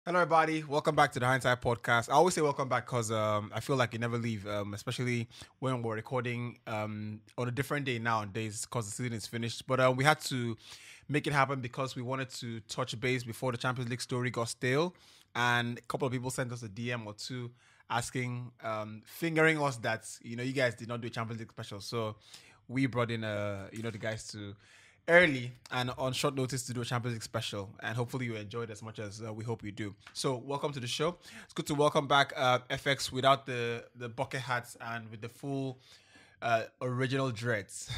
Hello, everybody. Welcome back to the Hindsight Podcast. I always say welcome back because I feel like you never leave, especially when we're recording on a different day nowadays because the season is finished. But we had to make it happen because we wanted to touch base before the Champions League story got stale. And a couple of people sent us a DM or two asking, fingering us that, you guys did not do a Champions League special. So we brought in, the guys to early and on short notice to do a Champions League special, and hopefully you enjoyed as much as we hope you do. So welcome to the show. It's good to welcome back FX without the bucket hats and with the full original dreads.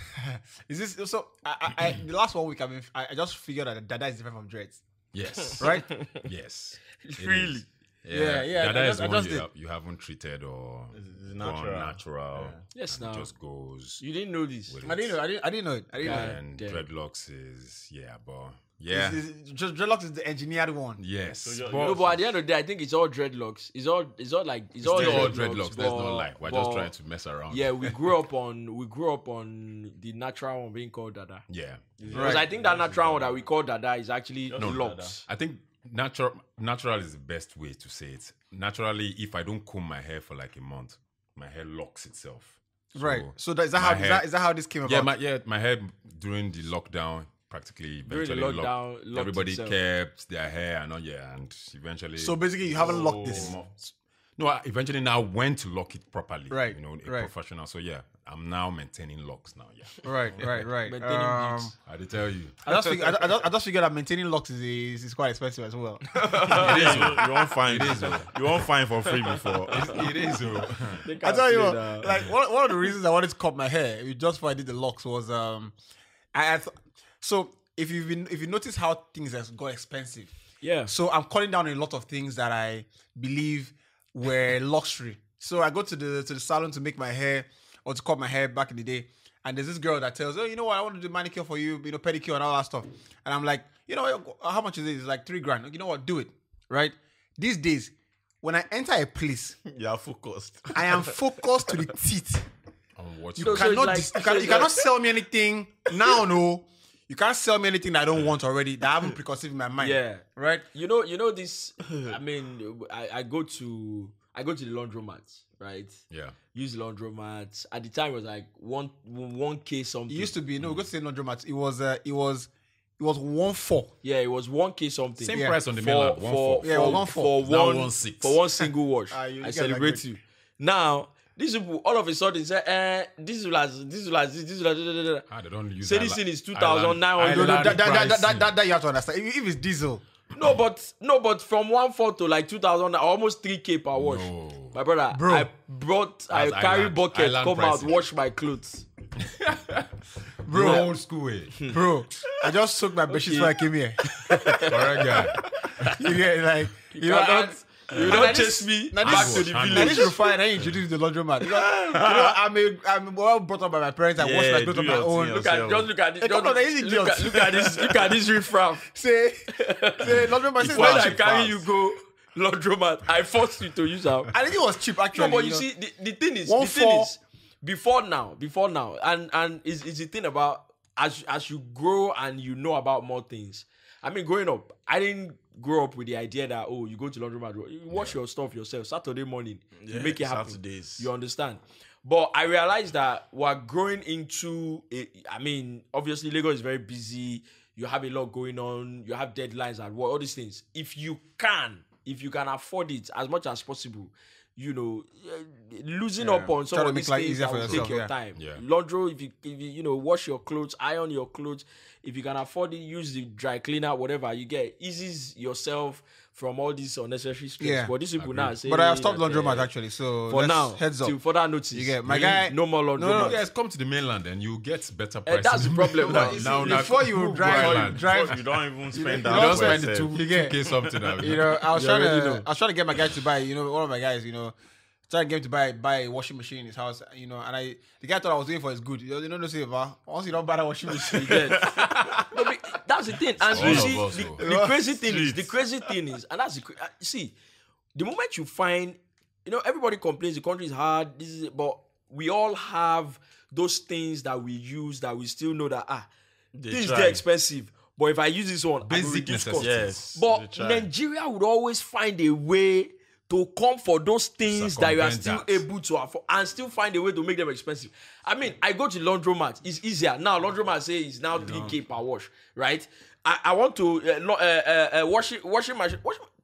Is this so? I the last 1 week I just figured that Dada is different from dreads. Yes. Right? Yes. Really? Yeah. That is I one just you haven't treated or It's gone natural. natural. Yes, and now. it just goes. You didn't know this. with I didn't know. I didn't know it. And damn. dreadlocks is but yeah. Just dreadlocks is the engineered one. Yes. So you're- No, but at the end of the day, I think it's all dreadlocks. It's all Still dreadlocks. all dreadlocks. Let's but- not lie. We're but, just trying to mess around. Yeah, we grew up on the natural one being called Dada. Yeah. Because I think that natural one that we call Dada is actually No, locks. I think natural is the best way to say it. Naturally, if I don't comb my hair for like a month, my hair locks itself. So Right. So is that my how hair- is that how this came about? my hair during the lockdown practically During the eventually lockdown, locked. locked Everybody itself. kept their hair and and eventually. So basically, you haven't locked this. No, I eventually now went to lock it properly. Right, A right. professional. So yeah, I'm now maintaining locks now. Yeah. Right. Maintaining beats. I did tell you. I just figured that maintaining locks is quite expensive as well. You won't find you won't find for free before. It is. I tell you what, like one of the reasons I wanted to cut my hair, just before I did the locks, was so if you notice how things have got expensive, Yeah. so I'm cutting down a lot of things that I believe were luxury. So I go to the salon to make my hair or to cut my hair back in the day, and there's this girl that tells, oh, you know what, I want to do manicure for you, pedicure and all that stuff, and I'm like, how much is it? It's like $3,000. You know what? Do it, right? These days, when I enter a place, You are focused. I am focused to the teeth. On what You you so it's cannot, like- you cannot sell me anything now. No, you can't sell me anything that I don't want already. That I haven't preconceived in my mind. Yeah. right. You know this. I mean, I go to the laundromat, right? Yeah. Use the laundromat. At the time, it was like 1K something. It used to be no. We go to the laundromat. It was 1.4. Yeah, it was 1K something. Same Yeah. price on the mainland. for, 1.4. Yeah, it was 1.4. for Now one 1.6. for one single wash. You I guys celebrate are good. you. Now these people all of a sudden say, this is like. Ah, they don't use. Say this Island- thing is 2,900. No, Island pricing. that you have to understand. If it's diesel, No, but from 1.4 to like 2,000, almost 3K per wash. No. My brother, Bro. I That's carry island- bucket, island come pricing. out, wash my clothes. Bro, old school way. bro. I just soaked my bedsheets before I came here. Correct guy. You get like You and don't this- chase me now back this- to the Now Now village. this refine, I introduced the laundromat. I'm well brought up by my parents. I wash Yeah, my clothes do on my your own. thing Look at yourself. look at this. Hey, come on, easy Look at, jokes. look at this riffraff. Say laundromat. Say When it's I cheap. carry you go laundromat, I forced you to use our. I think it was cheap actually. No, but you know. see, the thing is, 1.4. before now, and is the thing about as you grow and you know about more things. I mean, growing up, I didn't grow up with the idea that you go to laundromat, you wash your stuff yourself. Saturday morning, you make it happen. Saturdays. You understand? But I realized that we're growing into. I mean, obviously, Lagos is very busy. You have a lot going on. You have deadlines and all these things. If you can afford it as much as possible, losing up on some Try to of make these life things easier that for will yourself, take your yeah. time. Yeah. Laundry, if you wash your clothes, iron your clothes. If you can afford it, use the dry cleaner, whatever you get, eases yourself from all this unnecessary stress. Yeah. But these people now say, But I have stopped that, laundromat actually. So for now. heads up. Till further notice. You get my Really? guy. No more laundromat. No, Yes, come to the mainland and you get better prices. That's the problem now. Before you drive, You don't even spend you that. don't much spend yourself. You get- 2K something. Now. I was You trying already to know. I was trying to get my guy to buy, one of my guys, trying to get him to buy a washing machine in his house, and the guy thought I was doing for his good. No say, once you don't buy that washing machine, No, but that's the thing. And All you of see, us, the crazy thing is, and that's see, the moment you find, everybody complains the country is hard. But we all have those things that we use that we still know that things try. get expensive. But if I use this one, I will Basic reduce cost. necessities. Yes. But they try. Nigeria would always find a way to come for those things that you are still Circumvent that. able to afford and still find a way to make them expensive. I mean, I go to laundromat. It's easier. Now, laundromat say it's now 3K per wash, right? I want to washing machine.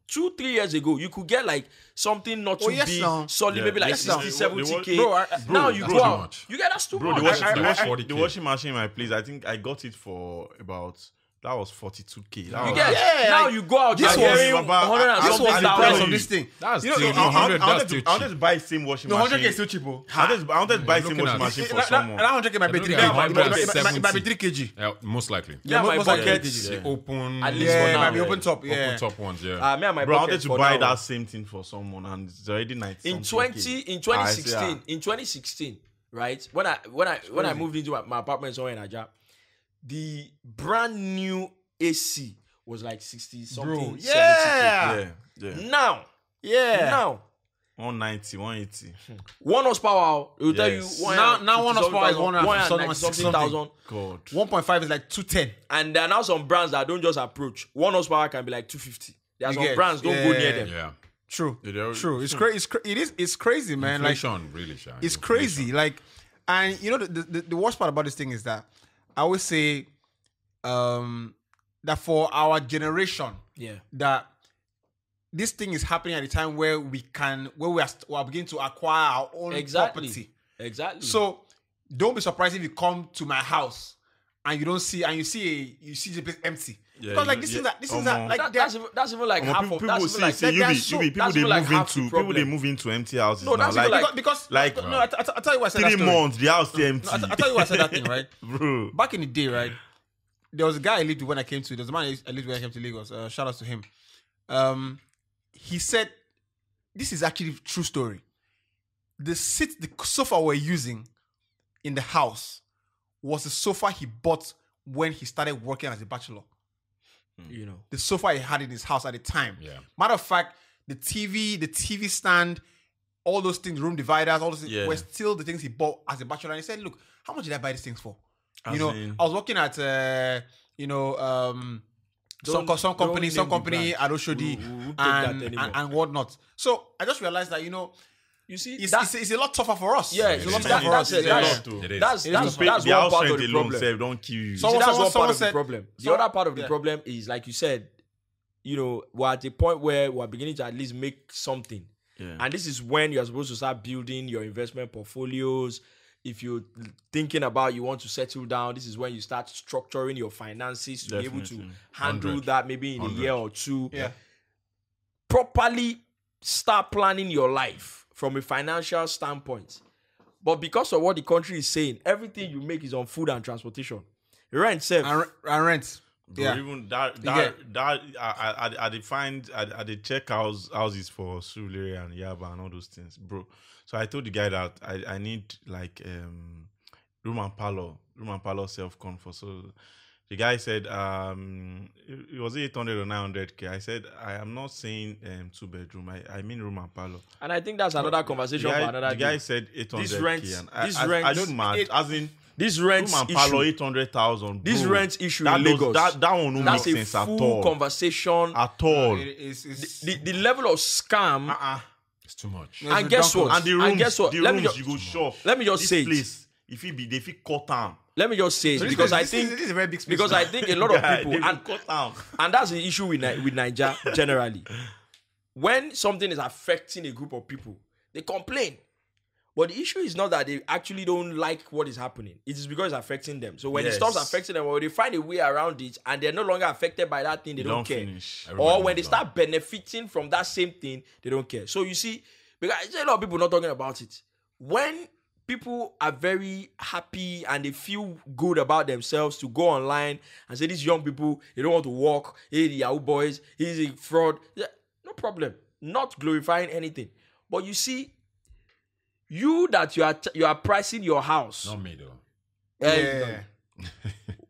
2-3 years ago, you could get like something not too yes, big, now. solid, Yeah, maybe like yes, now. 60, They wa- 70K. Bro, now you that's go too out, much. you get that's too Bro, much. the washing, I- the, I- washing, 40K. the washing machine in my place, I think I got it for about, that was 42K. That You was, get Yeah, now like, you go out, this you're was hearing about- 100 and this This something was the I'll price tell of you. this thing. That's You know, still I- I- 100. I That's wanted still to, I wanted cheap. to buy same washing No, machine. 100K is still cheap. Oh. I wanted to buy same looking washing at- machine for Now someone. 100K might be You're 3 looking kg. at It might be 170. 3 kg. Most likely. Yeah, my most likely bucket. 3 kg. The open. At least for Yeah, now. might be open top. Open Yeah. top ones. Yeah. Me and my Bro, I bucket wanted to for buy now. that same thing for someone, and it's already 90 in something 20 K. in I say, 2016 in 2016, right, when I moved into my apartment somewhere in Aja, the brand new AC was like 60 something, Bro, 70K. yeah. yeah. Now Yeah. 190, 180. 1 horsepower, it will tell you Yes. Now 1 horsepower is 190 something. thousand. God. 1.5 is like 210. And there are now some brands that don't just approach 1 horsepower can be like 250. There are You some get- brands don't go near yeah. them. Yeah. True. Yeah, True. It's crazy. It's crazy, man. Like Inflation, really, Sha. it's Inflation. crazy. Like, and you know the worst part about this thing is that I always say, that for our generation, Yeah. that this thing is happening at a time where we are beginning to acquire our own Exactly. property. Exactly. So don't be surprised if you come to my house and you see the place empty. Yeah, because like you- this yeah, is that this is Omo. that like that's even like Omo, half people, of that's people even see, like see, they are people that's they even like move half the into people they problem. move into empty houses No, now. that's Like, even like- because like- no, I tell you why I said that 3 story. months, the house still empty. I tell you why I said that thing, right? Bro. Back in the day, right? There was a guy I lived with when I came to. There was a man I lived when I came to Lagos. Shout out to him. He said, "This is actually a true story. The sofa we're using in the house was the sofa he bought when he started working as a bachelor. You know. The sofa he had in his house at the time. Yeah. Matter of fact, the TV stand, all those things, room dividers, all those things Yeah. were still the things he bought as a bachelor. And he said, "Look, how much did I buy these things for? As you know, in- I was working at some Don't company, name the brand. Adoshodi, We'll take that anymore. and whatnot." So I just realized that You see, it's a lot tougher for us. yeah, it's a lot it is. tougher for us. That's it. Yeah. That's It is. that's It is. that's Pay- that's the one house part rent of the alone problem. self don't kill you. Someone- See, that's one part someone of the said- problem. The so- other part of the yeah. problem is, like you said, we're at a point where we're beginning to at least make something. Yeah. And this is when you're supposed to start building your investment portfolios. If you're thinking about you want to settle down, this is when you start structuring your finances to be able to Definitely. handle 100. that maybe in a 100. year or two. Yeah. Properly start planning your life from a financial standpoint. But because of what the country is saying, everything you make is on food and transportation. Rent, self. And rent. Bro, Yeah. even I defined I did check houses for Surulere and Yaba and all those things, bro. So I told the guy that I need like room and parlor self comfort. So the guy said it was 800 or 900K. I said I am not saying 2-bedroom. I mean room and parlor. And I think that's another conversation for another The guy day. said 800K. This rents- and this I rents- don't mad. it- As in This rent room and parlor issue, 800,000. this bro. rent issue that in does- Lagos, that one don't make that's a sense at full all. conversation. At all. It's The level of scam. It's too much. Yeah. And guess what? And the rooms, guess what? the Let me rooms ju- you go shop. let me just this say it. place, if it be, they fit cut down. Let me just say it because I think this is a very big space. because I think a lot of people they and, cut down. and that's the issue with Nigeria generally. When something is affecting a group of people, they complain. But the issue is not that they actually don't like what is happening. It is because it's affecting them. So when it Yes. stops affecting them, or they find a way around it and they're no longer affected by that thing, they don't care. Finish. Or when they start benefiting from that same thing, they don't care. So you see, because there's a lot of people not talking about it. When people are very happy and they feel good about themselves to go online and say these young people, they don't want to work, hey, the Yahoo boys, he's a fraud. Yeah, no problem. Not glorifying anything. But you see, you are pricing your house. Not me though. yeah.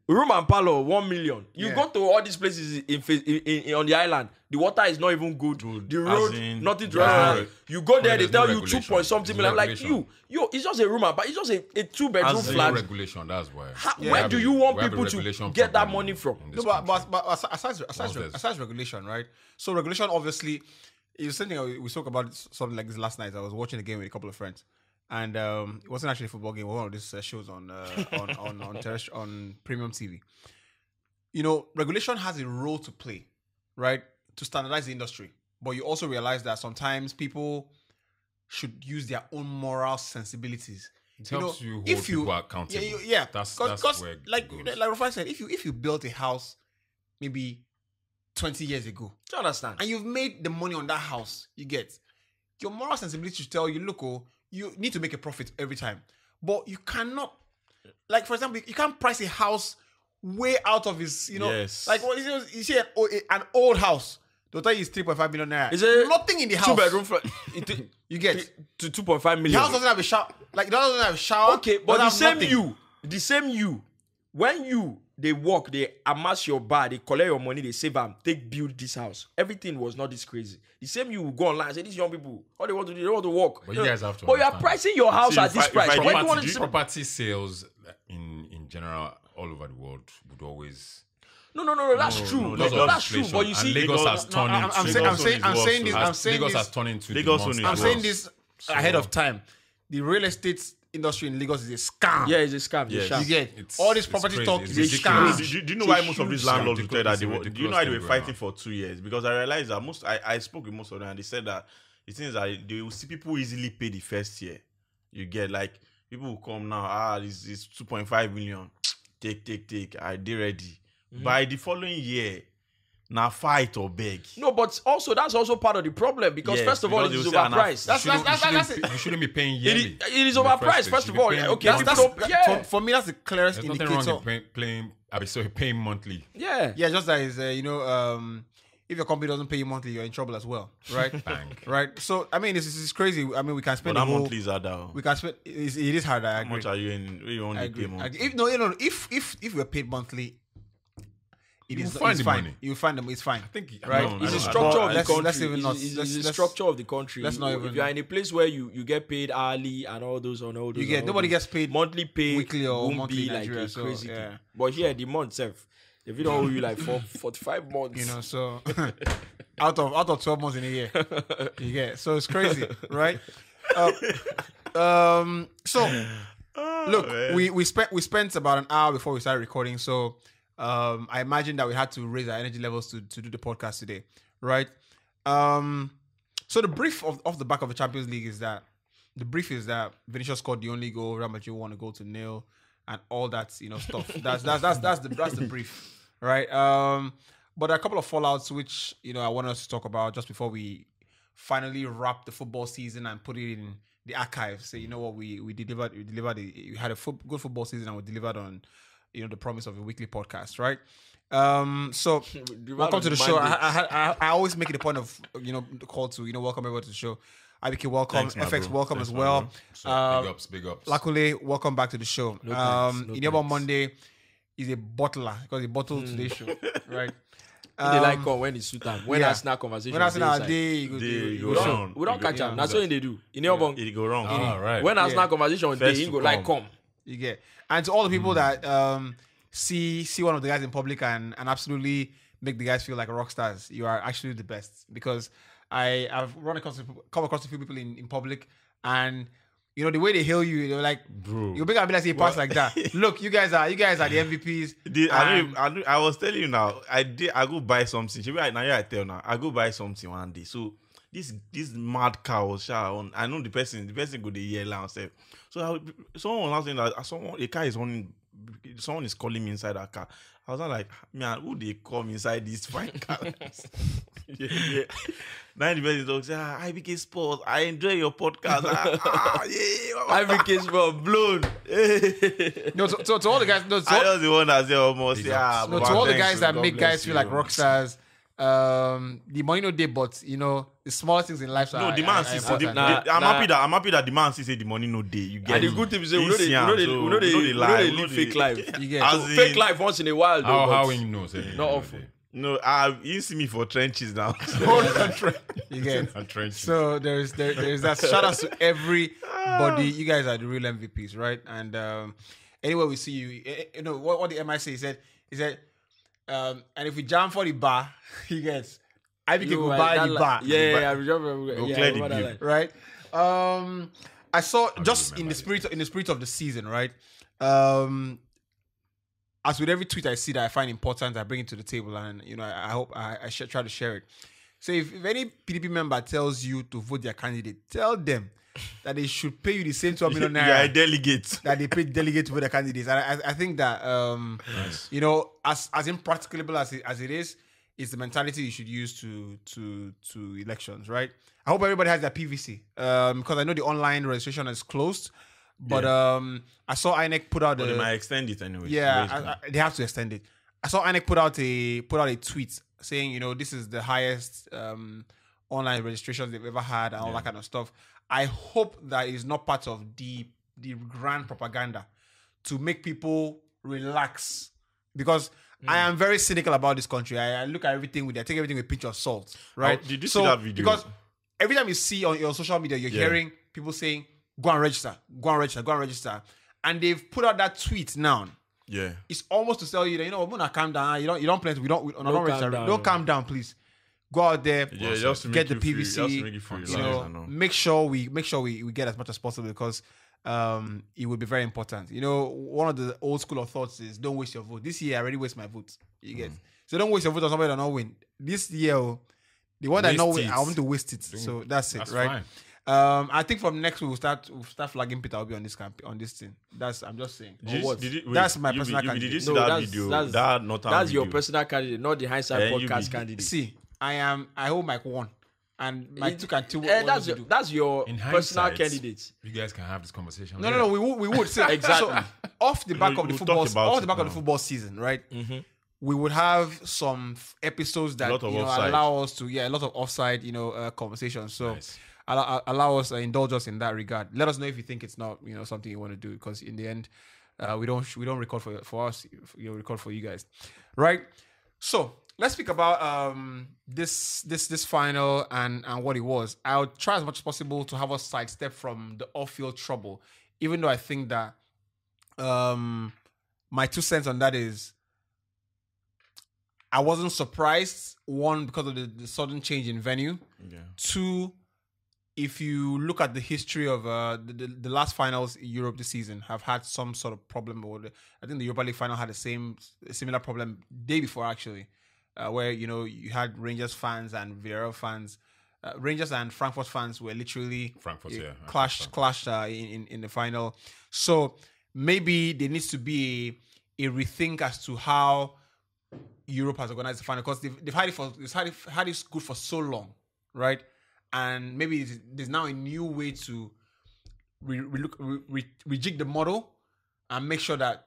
Room and parlor, 1 million. You Yeah. go to all these places in on the island, The water is not even good. Good. The road, As in- nothing to Yeah. run. You go there, they There's tell no you 2 regulation. point something. There's no I'm like, regulation. it's just a rumor, but it's just a 2-bedroom As in- There's no flat. regulation. That's why. Where do you want we have a people to regulation get that problem money from? in No, this but, country. but aside regulation, right? So regulation, obviously, is something we spoke about something like this last night. I was watching a game with a couple of friends, and it wasn't actually a football game. It was one of these shows on on premium TV. You know, regulation has a role to play, right, to standardize the industry. But you also realize that sometimes people should use their own moral sensibilities. It helps you hold if you people accountable. yeah, That's because where it like goes. Rafa said, if you built a house maybe 20 years ago Do you understand? and you've made the money on that house, you get your moral sensibility should tell you, look, you need to make a profit every time, but you cannot, like for example, you can't price a house way out of his, Yes. like what you see an old house. They'll tell you it's 3.5 million naira. Is it nothing in the house? 2-bedroom flat. You get to 2.5 million. the house doesn't have a shower. Like it doesn't have a shower. Okay, but doesn't the have same nothing. you, when they work, they amass your bar, they collect your money, they save them, take build this house. Everything was not this crazy. The same you will go online and say, these young people, all they want to do, they want to work. But you guys have to But you are understand. pricing your house See, at this if I price. did- Why do you want to see? Property sales in general all over the world would always. No, that's true. no, No, that's true. inflation. But you And see, Lagos has turned I'm into. saying Lagos this. Lagos has turned into. the Lagos monster. only I'm is saying worse. this ahead of time. The real estate industry in Lagos is a scam. yeah, it's a scam. Yes. You get It's- all this it's property crazy. talk It's is a ridiculous. scam. Do you know why It's most of these huge landlords scam. will tell that It's they a do you ridiculous know why they were thing going fighting on. for 2 years? Because I realized that I spoke with most of them and they said that the thing is that they will see people easily pay the first year. You get like people will come now, this is 2.5 million. Take. I did ready. By the following year, now fight or beg. No, but also that's also part of the problem because Yes, first of all, it because is they will say overpriced. That's You shouldn't be paying It yearly. is in the overpriced. place. First You of should all, be paying okay, monthly. people don't. Yeah, for me, that's the clearest There's nothing indicator. wrong with paying. So you're paying monthly. yeah. Yeah, just that is if your company doesn't pay you monthly, you're in trouble as well, right? Bang. Right. So I mean, this is crazy. I mean, we can But spend that the whole. monthly is harder. We can spend. It is hard. I How agree. much are you in? You I only agree. pay monthly. If we're paid monthly, You it's will find it's the fine. money. You find them. It's fine. I think Right. No, It's I the don't- structure of the let's- country. let's even not- It's let's- the let's- structure of the country. let's not If even- you are in a place where you get paid hourly and all those You and all get nobody those, gets paid monthly pay weekly or won't monthly be in like Nigeria, a so, crazy yeah. thing. But here the month self, if you don't owe you like 45 months, You know, so out of 12 months in a year, you get. So it's crazy, right? So look, man. we spent about an hour before we started recording. So I imagine that we had to raise our energy levels to do the podcast today, right? So the brief of the back of the Champions League is that Vinicius scored the only goal. Real Madrid won a goal to nil, and all that stuff. That's the brief, right? But there are a couple of fallouts which I want us to talk about just before we finally wrap the football season and put it in the archives. Say, you know what, we delivered. We had a good football season and we delivered on the promise of a weekly podcast, right? So welcome to the show. I always make it a point of the call to welcome everyone to the show. IBK, welcome. Thanks, my FX, bro. welcome Thanks, as my well. bro. So, big ups. Lakule, welcome back to the show. No thanks, no Ineba thanks. Monday is a bottler because he bottled today's show, right? they like come when it's suit time. When yeah. I snap conversation, When I say our dey day, you Day, go you do go show. round. we don't catch yeah. am. That's what they do. In your It go wrong. All right. when I Yeah. snap conversation day, First he to go like come. come. You get. And to all the people that see one of the guys in public and absolutely make the guys feel like rock stars, you are actually the best. Because I've come across a few people in public, and the way they hail you, they're like, Bro. you make a be like say pass like that. Look, you guys are the MVPs. I was telling you now. I go buy something. Now I tell now. I go buy something one day. So this mad cow was I know the person go the yell and say. So someone was saying that a car is running. Someone is calling me inside that car. I was not like, man, who they call me inside this fine car? yeah. Now the person talks, IBK Sports, I enjoy your podcast. Yeah. IBK for blown. No, to all the guys, no, I was the one that said almost, Big ups. no, but to all the thanks, guys that God make bless guys feel you. like rock stars, the money no day, but the small things in life. No, the man sees. important. I'm happy that the man sees say the money no day. You get And the me? good thing is that we This year, so know they lie, we live know fake they- life. You get. As So in- fake life once in a while though. How but we know? Say, not often. No, you see me for trenches now. You get. And trenches. So there's that. Shout out to everybody. You guys are the real MVPs, right? And anywhere we see you, you know what the MI say? He said, and if we jam for the bar, he gets. I think you go buy the bar. Yeah, I remember. Go Yeah, clear I the remember bill. that. Right. I saw just in remember the spirit of the season, right? As with every tweet I see that I find important, I bring it to the table, and you know, I hope I try to share it. So if any PDP member tells you to vote their candidate, tell them that they should pay you the same 12 million You are naira a delegate. that they pay delegates to vote their candidates. And I think that you know, as impracticable as it is the mentality you should use to elections, right? I hope everybody has their PVC because I know the online registration is closed, but I saw INEC put out But they might extend it anyway. yeah, they have to extend it. I saw INEC put out a tweet saying, you know, this is the highest online registrations they've ever had and all that kind of stuff. I hope that is not part of the grand propaganda to make people relax, because I am very cynical about this country. I look at everything I take everything with a pinch of salt, right? Did you see that video? Because every time you see on your social media, you're hearing people saying, go and register, go and register, go and register. And they've put out that tweet now. Yeah. It's almost to tell you that, you know, we're gonna calm down. You don't play. Don't register. down, Don't no. calm down, please. Go out there, Yeah, just to get make the you free, PVC. just to make you free. You know, make sure we get as much as possible, because it will be very important. You know, one of the old school of thoughts is don't waste your vote. This year I already waste my vote. You get so don't waste your vote on somebody that not win. This year, the one that Waste not win, it. I want to waste it. So that's it, That's right? fine. I think from next week we'll start flagging Peter Obi on this on this thing. I'm just saying. That's my personal Did you candidate. see No, that that's- video? that's- That Northern That's your video. personal candidate, not the hindsight Eh, you podcast be- candidate. See, I hold Mike 1 and Mike 2 can 2. That's your In personal hindsight, candidate. You guys can have this conversation. No, later. we would say Exactly. So, off the back No, of the we'll football, talk about off the it back of the now. football season, right? We would have some episodes that lot of you know offside. allow us to a lot of offside conversations. So Nice. allow us indulge us in that regard. Let us know if you think it's not something you want to do, because in the end, we don't record for us. You record for you guys, right? So let's speak about this final and what it was. I'll try as much as possible to have us sidestep from the off-field trouble, even though I think that my 2 cents on that is I wasn't surprised. One, because of the sudden change in venue. Yeah. 2, if you look at the history of the last finals in Europe this season have had some sort of problem, I think the Europa League final had a similar problem day before, actually, where you had Rangers fans and Villarreal fans, Rangers and Frankfurt fans were literally clashed in the final. So maybe there needs to be a rethink as to how Europe has organized the final, because they've had it good for so long, right? And maybe there's now a new way to rejig the model and make sure that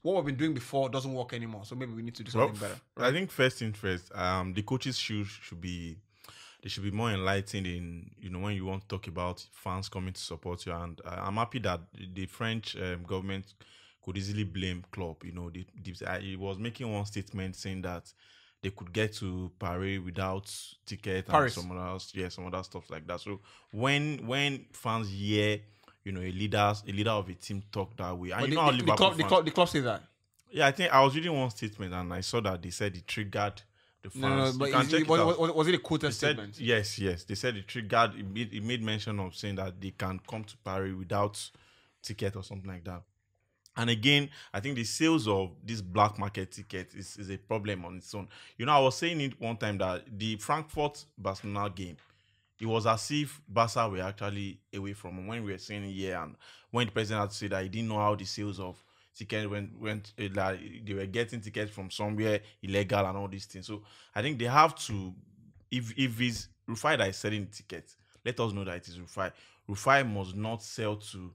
what we've been doing before doesn't work anymore. So maybe we need to do something better. I think first thing first, the coaches should be more enlightened in when you want to talk about fans coming to support you. And I'm happy that the French government could easily blame club. He was making one statement saying that they could get to Paris without ticket Paris. and some other stuff like that. So when fans hear a leader of a team talk that way, and But how Liverpool fans, the club say that. yeah, I think I was reading one statement and I saw that they said it triggered the fans. No, You but can check it out. was it a quoted They said, statement? yes. They said it triggered. It made mention of saying that they can come to Paris without ticket or something like that. And again, I think the sales of this black market ticket is a problem on its own. I was saying it one time that the Frankfurt Barcelona game, it was as if Barca were actually away from them when we were saying it here, and when the president had to say that he didn't know how the sales of tickets went like they were getting tickets from somewhere illegal and all these things. So I think they have to, if it's Rufai that is selling tickets, let us know that it is Rufai. Rufai must not sell to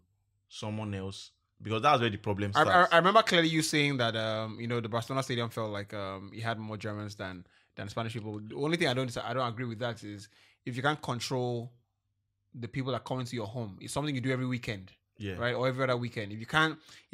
someone else, because that's where the problem starts. I remember clearly you saying that the Barcelona stadium felt like it had more Germans than Spanish people. The only thing I don't agree with that is if you can't control the people that come into your home, it's something you do every weekend, Yeah. right, or every other weekend. If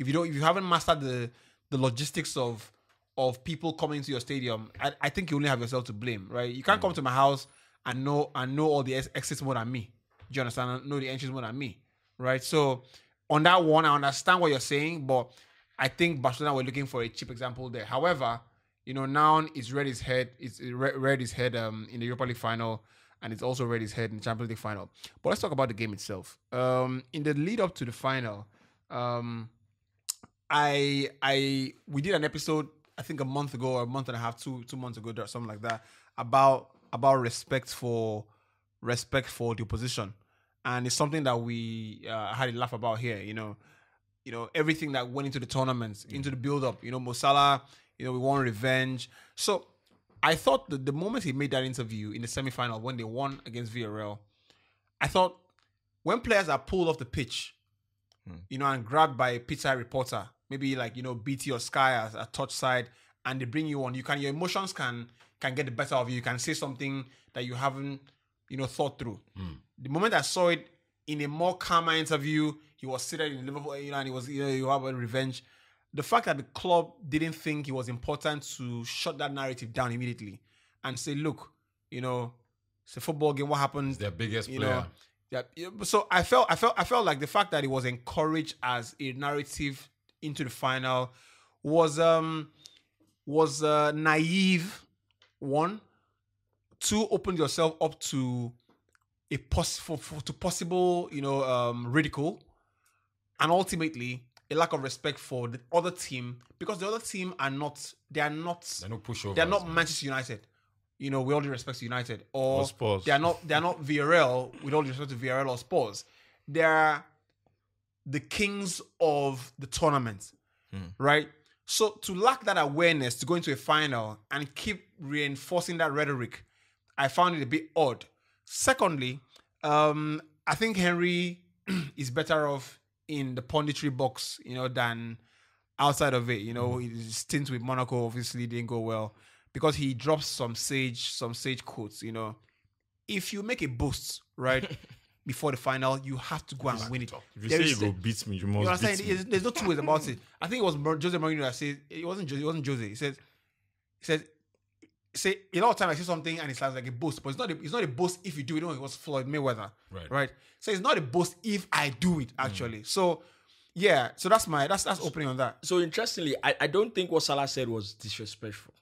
you haven't mastered the logistics of of people coming to your stadium, I think you only have yourself to blame, right? You can't come to my house and know all the exits more than me. Do you understand? Know the entries more than me, right? So on that one, I understand what you're saying, but I think Barcelona were looking for a cheap example there. However, now it's read his head. It's read his head in the Europa League final, and it's also read his head in the Champions League final. But let's talk about the game itself. In the lead up to the final, we did an episode, I think a month ago or a month and a half, two months ago, or something like that, about respect for the opposition, and it's something that we had a laugh about here. Everything that went into the tournament, into the build-up. Mo Salah, we want revenge. So I thought that the moment he made that interview in the semi-final when they won against Villarreal, I thought when players are pulled off the pitch, and grabbed by a pizza reporter, maybe like, BT or Sky as a touch side, and they bring you on, your emotions can get the better of you. You can say something that you haven't, thought through. The moment I saw it in a more calmer interview, he was seated in Liverpool, and he was, you have a revenge. The fact that the club didn't think it was important to shut that narrative down immediately and say, look, it's a football game. What happens? Their biggest player. Yeah. So I felt like the fact that it was encouraged as a narrative into the final was naive. One, two, opened yourself up to possible ridicule, and ultimately a lack of respect for the other team, because the other team they're no pushovers. They're not Manchester United. With all due respect to United, or Spurs. They're not Villarreal, with all due respect to Villarreal or Spurs. They're the kings of the tournament, right? So to lack that awareness to go into a final and keep reinforcing that rhetoric, I found it a bit odd. Secondly, I think Henry is better off in the punditry box, than outside of it. His stint with Monaco obviously didn't go well, because he drops some sage quotes. If you make a boast, right, before the final, you have to go and win it. If you say you go beat me, you must beat me. There's no two ways about it. I think it was Jose Mourinho that said, it wasn't Jose. He said, a lot of time I say something and it sounds like a boast, but it's not a boast if you do it. It was Floyd Mayweather, right? So it's not a boast if I do it, actually. So yeah, so that's opening on that. So interestingly, I don't think what Salah said was disrespectful.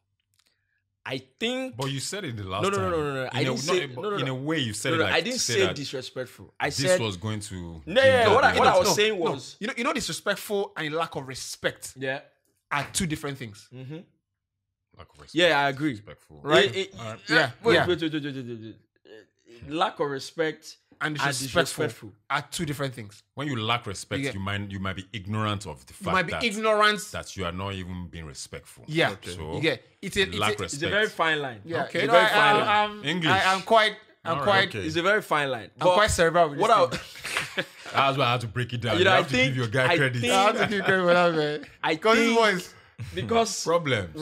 I think, but you said it in the last time. No. I didn't say in a way you said it. I didn't say disrespectful. I said this was going to. What I was saying was, disrespectful and lack of respect. Yeah, are two different things. Mm-hmm. Lack of respect. Yeah, I agree. Respectful. Right? Wait. Lack of respect and disrespectful are two different things. When you lack respect, you might be ignorant of the fact that you are not even being respectful. Yeah. Okay. So you get it's a very fine line. Yeah. Okay. It's a very fine line. English. I'm quite. Okay. It's a very fine line. I'm quite cerebral with this. That's why I had to break it down. You have to give your guy credit. I have to give credit for that, man. Because problems.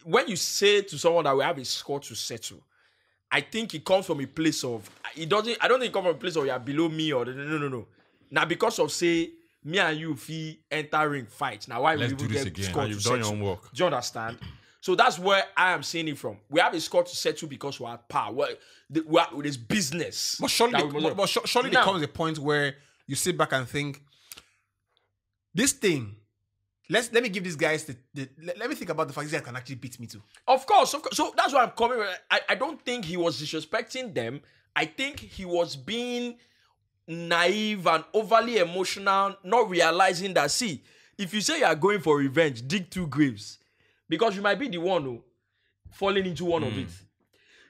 When you say to someone that we have a score to settle, I think it comes from a place of I don't think it comes from a place of you are below me or no. Now because of say me and you fee entering fight. Now why Let's we do even this get again. score You've to done your settle? own work. Do you understand? So that's where I am seeing it from. We have a score to settle because we're at par. There's business. But surely there comes a point where you sit back and think, this thing. Let me give these guys let me think about the fact these guys can actually beat me too. Of course. So that's why I'm coming. I don't think he was disrespecting them. I think he was being naive and overly emotional, not realizing that, see, if you say you are going for revenge, dig two graves. Because you might be the one who falling into one of it.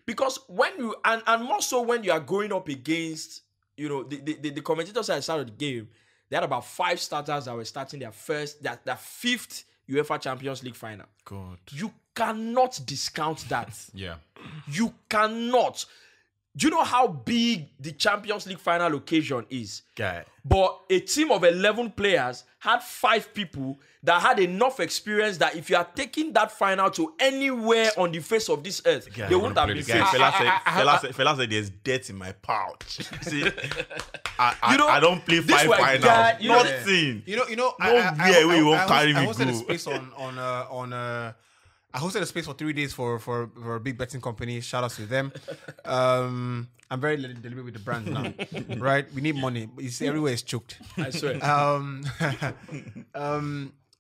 Because when you, and more so when you are going up against, the commentators at the start of the game, they had about 5 starters that were starting their 5th UEFA Champions League final. God. You cannot discount that. Yeah. You cannot. Do you know how big the Champions League final occasion is? Guy. But a team of 11 players had 5 people that had enough experience that if you are taking that final to anywhere on the face of this earth, Guy, they wouldn't have been Guy, safe. fella said there's death in my pouch. See, You know, I don't play this 5 were finals. guy- you know- Nothing. I hosted go. a space I hosted a space for 3 days for a big betting company. Shout out to them. I'm very deliberate with the brand now, right? We need money. You see, everywhere is choked. I swear.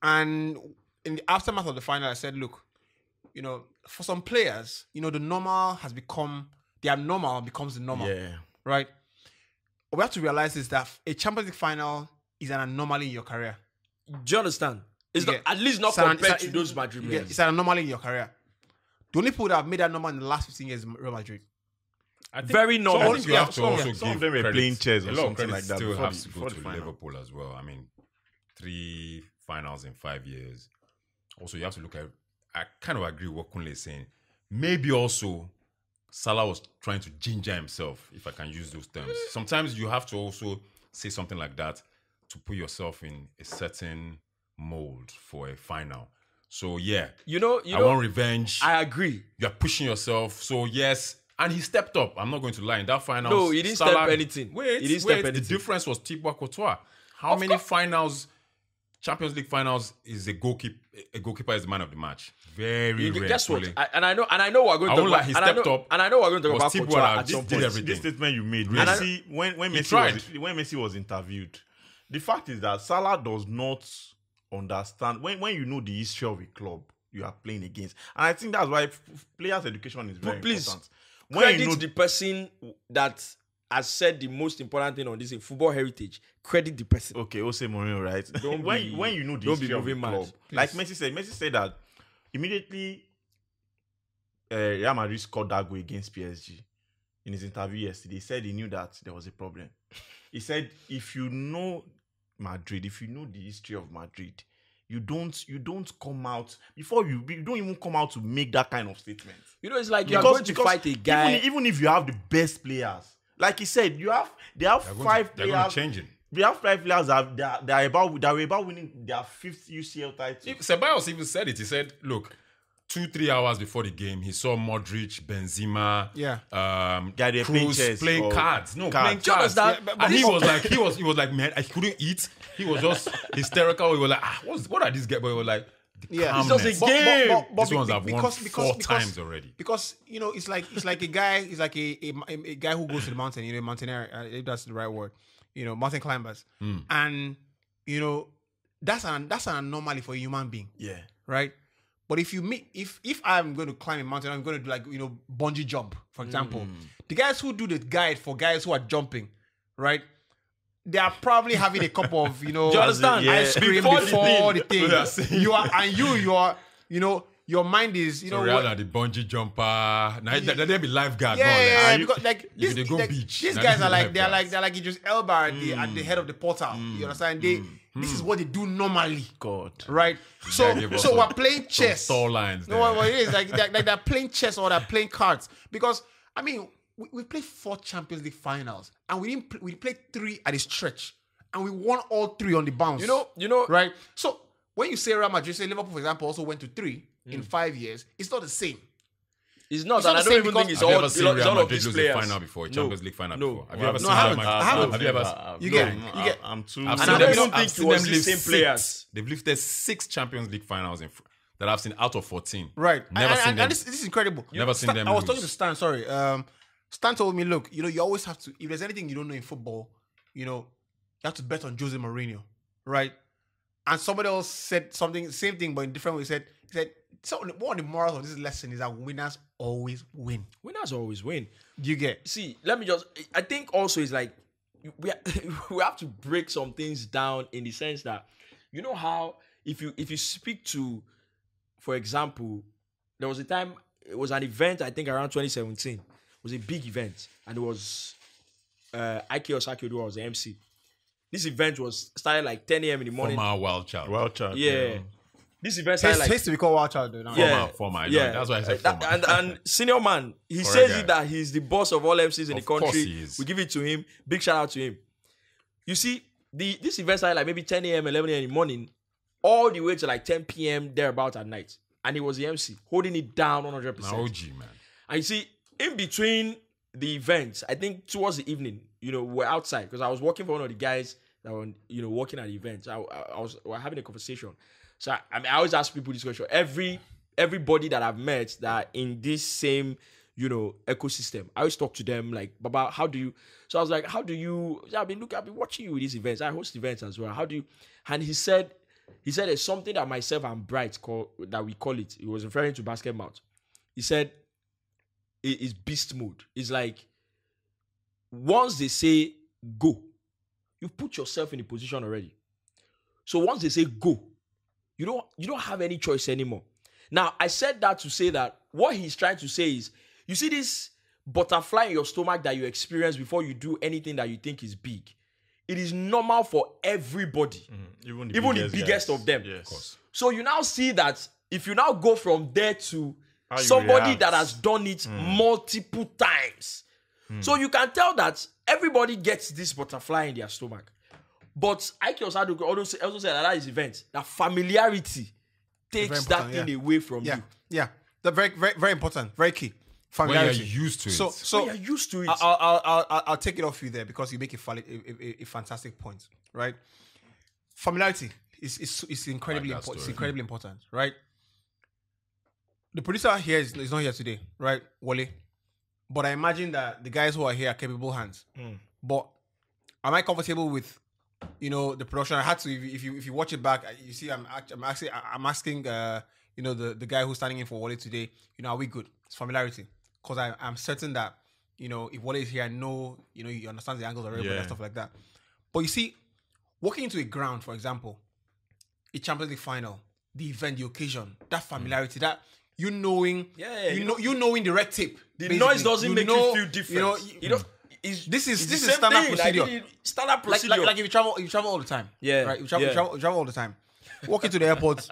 And in the aftermath of the final, I said, look, for some players, the normal has become the abnormal becomes the normal, right? What we have to realize is that a Champions League final is an anomaly in your career. Do you understand? It's Yeah. not, at least not compared to those Madrid players. It's an anomaly in your career. The only people that have made that number in the last 15 years is Real Madrid. Very normal. I think you have to also some of give them were credit. playing chess or a lot of something credit like that still before has the- to go before to the final. Liverpool as well. I mean, 3 finals in 5 years. Also, you have to look at. I kind of agree with what Kunle is saying. Maybe also Salah was trying to ginger himself, if I can use those terms. Sometimes you have to also say something like that to put yourself in a certain mold for a final. So yeah, I want revenge. I agree. You're pushing yourself. So yes, and he stepped up. I'm not going to lie. In that final, No, he didn't step anything. Wait, He didn't step The anything. difference was Thibaut Courtois. How many finals, Champions League finals, is a goalkeeper is the man of the match? Very rare. Guess what? Kunle. I know we're going to I talk won't lie, about. he And I stepped know, up. and I know we're going to talk Was about Thibaut Courtois that at some did point. everything. This statement you made, Really? Messi, when tried. Messi was interviewed, the fact is that Salah does not understand when you know the history of a club you are playing against, and I think that's why players' education is very Please, important. Credit the person that has said the most important thing on this in football heritage. Credit the person. Okay, Jose Mourinho, right? Don't be- when you know the don't be history of a moving mad. club, like Messi said that immediately Real Madrid scored that goal against PSG. In his interview yesterday, he said he knew that there was a problem. He said, if you know Madrid, if you know the history of Madrid, you don't come out you don't even come out to make that kind of statement. It's like you're going to fight a guy. Even if you have the best players, like he said, they have They're 5 going to players. change it. They have 5 players that were about winning their 5th UCL title. Ceballos even said it. He said, look, 2-3 hours before the game, he saw Modric, Benzema, Guy, they're playing Kroos chess playing or cards. No, cards. playing cards. Just that- And he was like, man, I couldn't eat. He was just hysterical. He was like, what are these guys? But he was like, Yeah, It's just a game. These ones have won 4 times already. Because it's like a guy. It's like a guy who goes to the mountain. A mountaineer. If that's the right word. Mountain climbers. And that's an anomaly for a human being. Yeah. Right. But if I'm going to climb a mountain, I'm going to do bungee jump, for example. The guys who do the guide for guys who are jumping, right? They are probably having a cup of Do you understand? ice cream Before before the the thing. What they are saying. Your mind is So Rihanna, the bungee jumper. Now they be lifeguard. yeah, more or less. because they go beach, these now guys they are be like lifeguards. they're like Idris Elba at the head of the portal. You understand? This is what they do normally, God. right? guy gave us So we're playing chess. Store lines. No, what it is like they're playing chess or they're playing cards because I mean we played 4 Champions League finals and we played 3 at a stretch and we won all 3 on the bounce. You know, right? So when you say Real Madrid, say Liverpool, for example, also went to 3 in 5 years, it's not the same. it's not. It's And not I the don't same even think because- it's Have you all, ever it's seen all Real of Madrid these lose a players. final before, a Champions League final No. before? Have you ever No, seen I haven't. Real I Madrid? haven't. Have you ever? You get- I'm too. I've And seen I them- don't even I've think seen it was them the lift same 6. players. They've lifted 6 Champions League finals that I've seen out of 14. Right. Never seen them. And this is incredible. Never seen them I was lose. talking to Stan, sorry. Stan told me, look, you always have to, if there's anything you don't know in football, you have to bet on Jose Mourinho, right? And somebody else said something, same thing, but in different way. He said, so one of the morals of this lesson is that winners always win. Winners always win. Do you get? See, I think also it's like we have to break some things down in the sense that how if you speak to, for example, there was a time, it was an event, I think around 2017. It was a big event, and it was Ike Osakiodu was the MC. This event was started like 10 a.m. in the morning. Former wild child. Well, child. Yeah. This event started like Hates to be called wild child though. Now. Yeah. Former. I know. That's why I said former. And senior man, he Correct says guy. it that he's the boss of all MCs in Of the country. course he is. We give it to him. Big shout out to him. You see, this event started like maybe 10 a.m., 11 a.m. in the morning, all the way to like 10 p.m. thereabout at night. And he was the MC, holding it down 100%. Now, OG, man. And you see, in between the events, I think towards the evening, we're outside because I was working for one of the guys that were, working at the event. We're having a conversation. So I always ask people this question. Everybody that I've met that are in this same, ecosystem, I always talk to them like, Baba, how do you? So I was like, how do you? I've been watching you with these events. I host events as well. How do you? And he said it's something that myself and Bright that we call it. He was referring to basket mouth. He said it is beast mode. It's like once they say go, you put yourself in a position already. So once they say go, you don't have any choice anymore. Now, I said that to say that what he's trying to say is, you see this butterfly in your stomach that you experience before you do anything that you think is big. It is normal for everybody, even the biggest of them. Yes. Of course. So you now see that if you now go from there to somebody react. that has done it multiple times, so you can tell that everybody gets this butterfly in their stomach. But Ike Osado also said that is event, that familiarity takes that thing away from you. Yeah. That's very, very, very important. Very key. When Familiarity. you're used to it. So You're used to it. I'll take it off you there because you make a fantastic point, right? Familiarity is incredibly Like that important. It's story. incredibly important, right? The producer here is not here today, right, Wale? But I imagine that the guys who are here are capable hands. But am I comfortable with, the production? I had to. If you watch it back, you see, I'm asking, the guy who's standing in for Wale today. Are we good? It's familiarity, because I'm certain that if Wale is here, I know he understands the angles of everybody and stuff like that. But you see, walking into a ground, for example, a Champions League final, the event, the occasion, that familiarity, that knowing, knowing the red tape, The basically. noise doesn't make you feel different. This is the same standard thing. procedure. Standard procedure. Like if you travel all the time. Yeah, Right. You yeah. travel all the time. Walk into the airport,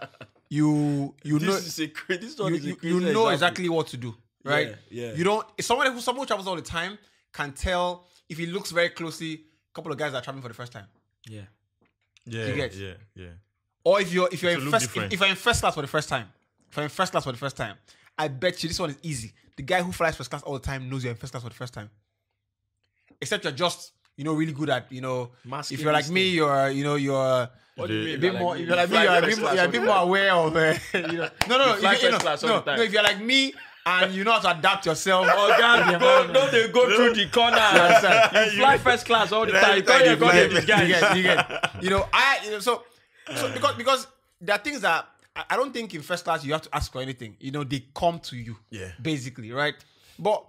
you know you know exactly what to do. Right. Yeah. You don't. Someone who travels all the time can tell if he looks very closely. A couple of guys are traveling for the first time. Yeah. Yeah, You get? yeah. Or if you're will in look first different. if you're in first class for the first time. I bet you this one is easy. The guy who flies first class all the time knows you're in first class for the first time. Except you're just, really good at, Masking if you're like this me, you're What do you mean? a bit by more. like If you're like me, fly you're first class a all bit the more time? aware of. No. fly first class all the time. No. If you're like me and you know how to adapt yourself. Oh God! Don't they go through the corner? You fly first class all the time. You thought you're going to be guys. You get. So because there are things that I don't think in first class you have to ask for anything. They come to you. Yeah. Basically, right? But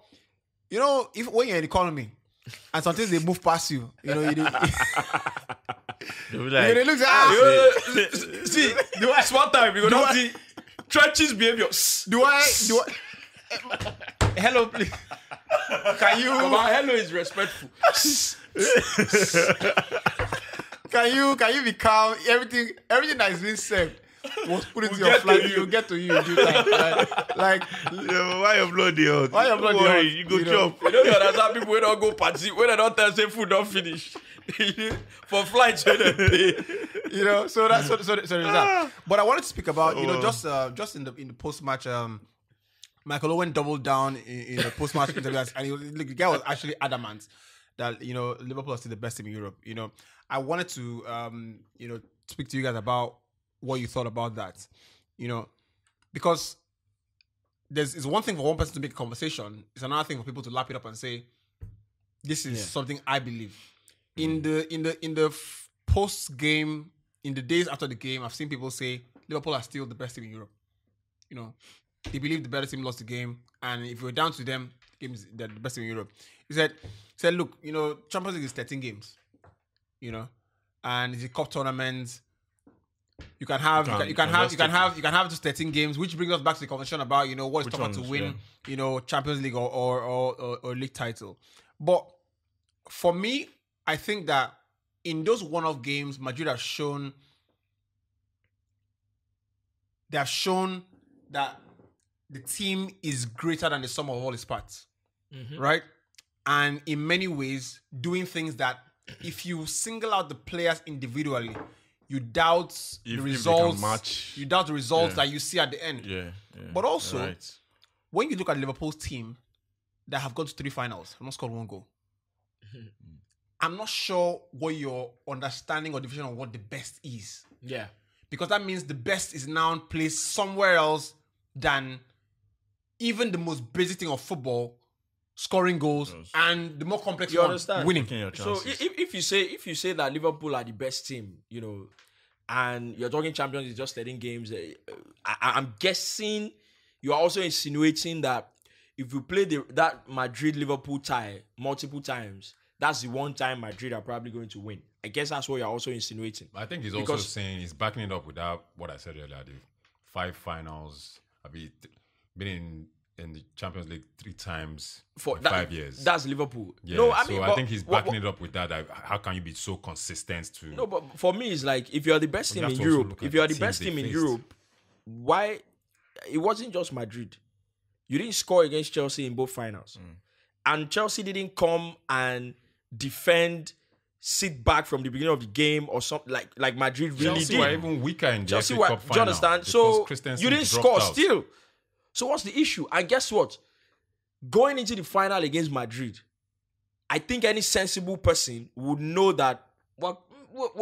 if when you're in economy and sometimes they move past you, They'll be they like, look at See, small time. You Do go I- see churches behavior. do I hello please can you But hello is respectful. can you be calm? Everything that is being said was put into We'll your get to flight. you. You'll get to you in due time. Like why your blood dey hot? Why your blood Don't dey worry, hot? You go You know. chop. You don't understand people when don't go party when they don't tell say food don't finish. For flights when they pay. so that's so there's that. But I wanted to speak about just in the post match. Michael Owen doubled down in the post match interviews, and the guy was actually adamant that Liverpool are still the best team in Europe. I wanted to speak to you guys about what you thought about that. Because it's one thing for one person to make a conversation. It's another thing for people to lap it up and say, "This is something I believe." In the post game, in the days after the game, I've seen people say Liverpool are still the best team in Europe. They believe the better team lost the game, and if we're down to them, they're the best team in Europe. He said, look, Champions League is 13 games, and it's a cup tournament. You can have just 13 games, which brings us back to the conversation about what is tougher to win, Champions League or league title. But for me, I think that in those one-off games, Madrid has shown they have shown that the team is greater than the sum of all its parts, right? And in many ways, doing things that if you single out the players individually, you doubt the If they can results. match. You doubt the results Yeah. that you see at the end. Yeah. But also, right. when you look at Liverpool's team that have got to 3 finals, have not scored 1 goal. I'm not sure what your understanding or definition of what the best is. Yeah. Because that means the best is now placed somewhere else than even the most basic thing of football, scoring goals, and the more complex You one, understand? winning. Taking your So chances. if you say that Liverpool are the best team, and you're talking champions is just 13 games, I'm guessing you are also insinuating that if you play that Madrid-Liverpool tie multiple times, that's the one time Madrid are probably going to win. I guess that's what you're also insinuating. I think he's also saying he's backing it up without what I said earlier. The 5 finals. I've been in the Champions League 3 times For in that, 5 years. That's Liverpool. Yeah, No, I so mean, I but think he's backing it up with that. How can you be so consistent to? No, but for me, it's like if you're the best You team have in to also Europe, look if at you're the the best teams team they in faced. Europe, why? It wasn't just Madrid. You didn't score against Chelsea in both finals, and Chelsea didn't come and defend, sit back from the beginning of the game or something like Madrid really Chelsea did. were even weaker in the Chelsea FA were, Cup do final. you understand? because So Christensen you didn't dropped score out. still. So what's the issue? And guess what? Going into the final against Madrid, I think any sensible person would know that we're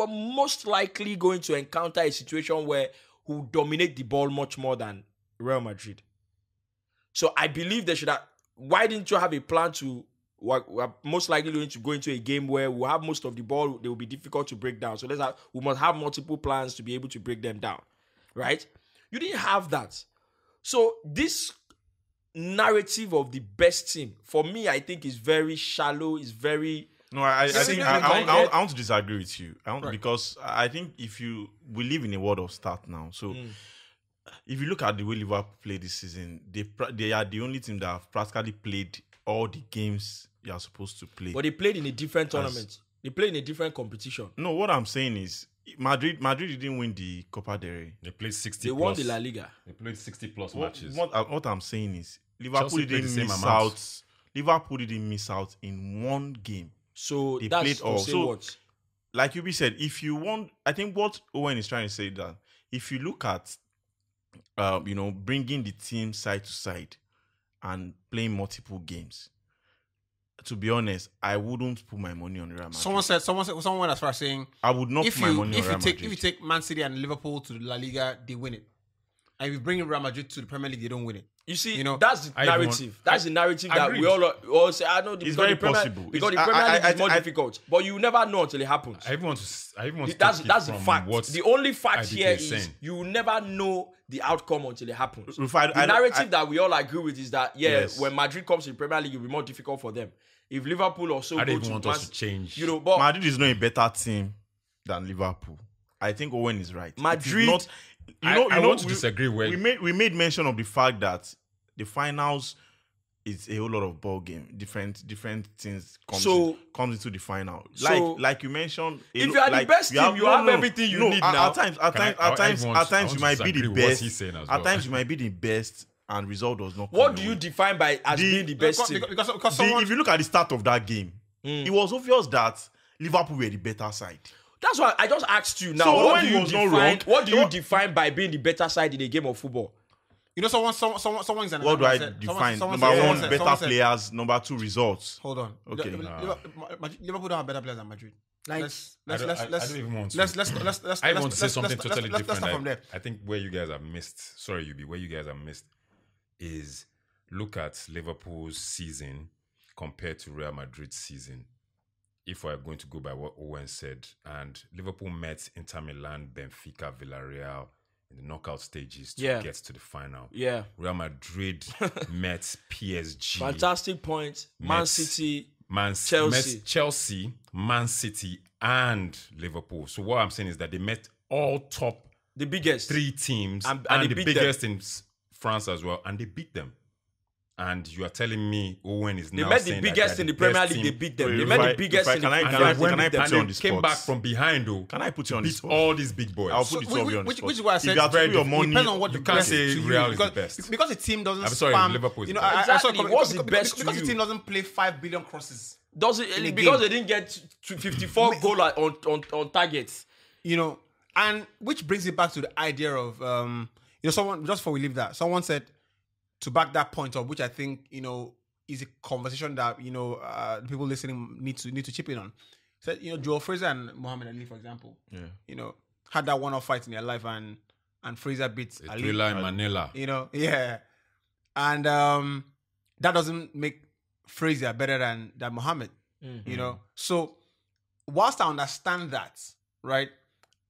most likely going to encounter a situation where who dominate the ball much more than Real Madrid. So I believe they should have. Why didn't you have a plan to? We're most likely going to go into a game where we'll have most of the ball. They will be difficult to break down. So we must have multiple plans to be able to break them down, right? You didn't have that. So this narrative of the best team, for me, I think is very shallow. Is very No, I think Simply I want to disagree with you. Because I think we live in a world of start now. So if you look at the way Liverpool played this season, they are the only team that have practically played all the games you are supposed to play. But they played in a different tournament. They played in a different competition. No, what I'm saying is Madrid didn't win the Copa del Rey. They played 60 They plus. won the La Liga. They played 60 plus What, matches. what I'm saying is Liverpool Chelsea played the didn't same miss amount. out. Liverpool didn't miss out in one game. So They that's played to all. say So- what? Like Yubi said, if you want, I think what Owen is trying to say that if you look at, bringing the team side to side and playing multiple games, to be honest, I wouldn't put my money on Real Madrid. Someone went as far as saying I would not if put my you money on Real Madrid. if you take Man City and Liverpool to the La Liga, they win it. And if you bring Real Madrid to the Premier League, they don't win it. You see, You know, that's the I even narrative. want- That's the narrative that agreed. we all say. I know It's very possible. because the It's- Premier League is more I- difficult, but you never know until it happens. I even want to That's take it the from fact. what The only fact IDK here is is saying. you will never know the outcome until it happens. If I- The I- narrative I- that we all agree with is that Yes. when Madrid comes to the Premier League, it will be more difficult for them. If Liverpool also I go don't even to want Man- us to change. but Madrid is not a better team than Liverpool. I think Owen is right. It is Madrid- not, I want to disagree with- we made mention of the fact that the finals is a whole lot of ball game. Different things comes into the final. Like you mentioned, if you are the best team, you have everything you need now. At times you might be the best. At times you might be the best, and result does not. what come do your you way. define by as being the best team? Because someone, If you look at the start of that game, it was obvious that Liverpool were the better side. That's why I just asked you now. So what when do he you was not define? wrong- What do you define by being the better side in a game of football? someone's What do I define? Number one, better players. Number two, results. Hold on. Okay. Liverpool don't have better players than Madrid. Like, I don't even want to. Let's I want to say something totally let's different. start from there. I think where you guys have missed, sorry, Yubi, where you guys have missed is look at Liverpool's season compared to Real Madrid's season. If we're going to go by what Owen said, and Liverpool met Inter Milan, Benfica, Villarreal in the knockout stages to get to the final. yeah, Real Madrid met PSG. fantastic point. Man Met City, Chelsea. Chelsea, Man City, and Liverpool. So what I'm saying is that they met all top the biggest. 3 teams And and they the beat biggest in France as well, and they beat them. and you are telling me Owen is They now met the saying that biggest they're in the Premier best League. They team. beat them. Wait, They if met I- the biggest if I- in the can I- And can Premier I- they League. can I put and you on they the came spot? back from behind, though. Can I put you on the beat spot? all these big boys. I'll put it on you. which is why I said if you are to very put your difficult. money, depends on what you the can't best say to you, Real is the because, best. because the team doesn't I'm sorry, spam. Liverpool is You know, the best. I saw Exactly. What's the best to because the you? team doesn't play 5 billion crosses. Does in a it because game. they didn't get to 54 goal on targets? You know, and which brings it back to the idea of someone, just before we leave that, someone said, to back that point up, which I think is a conversation that people listening need to chip in on. Said Joel Fraser and Muhammad Ali, for example, had that one-off fight in their life, and Fraser beat A Ali. thriller in Manila. And that doesn't make Fraser better than Muhammad. So whilst I understand that, right,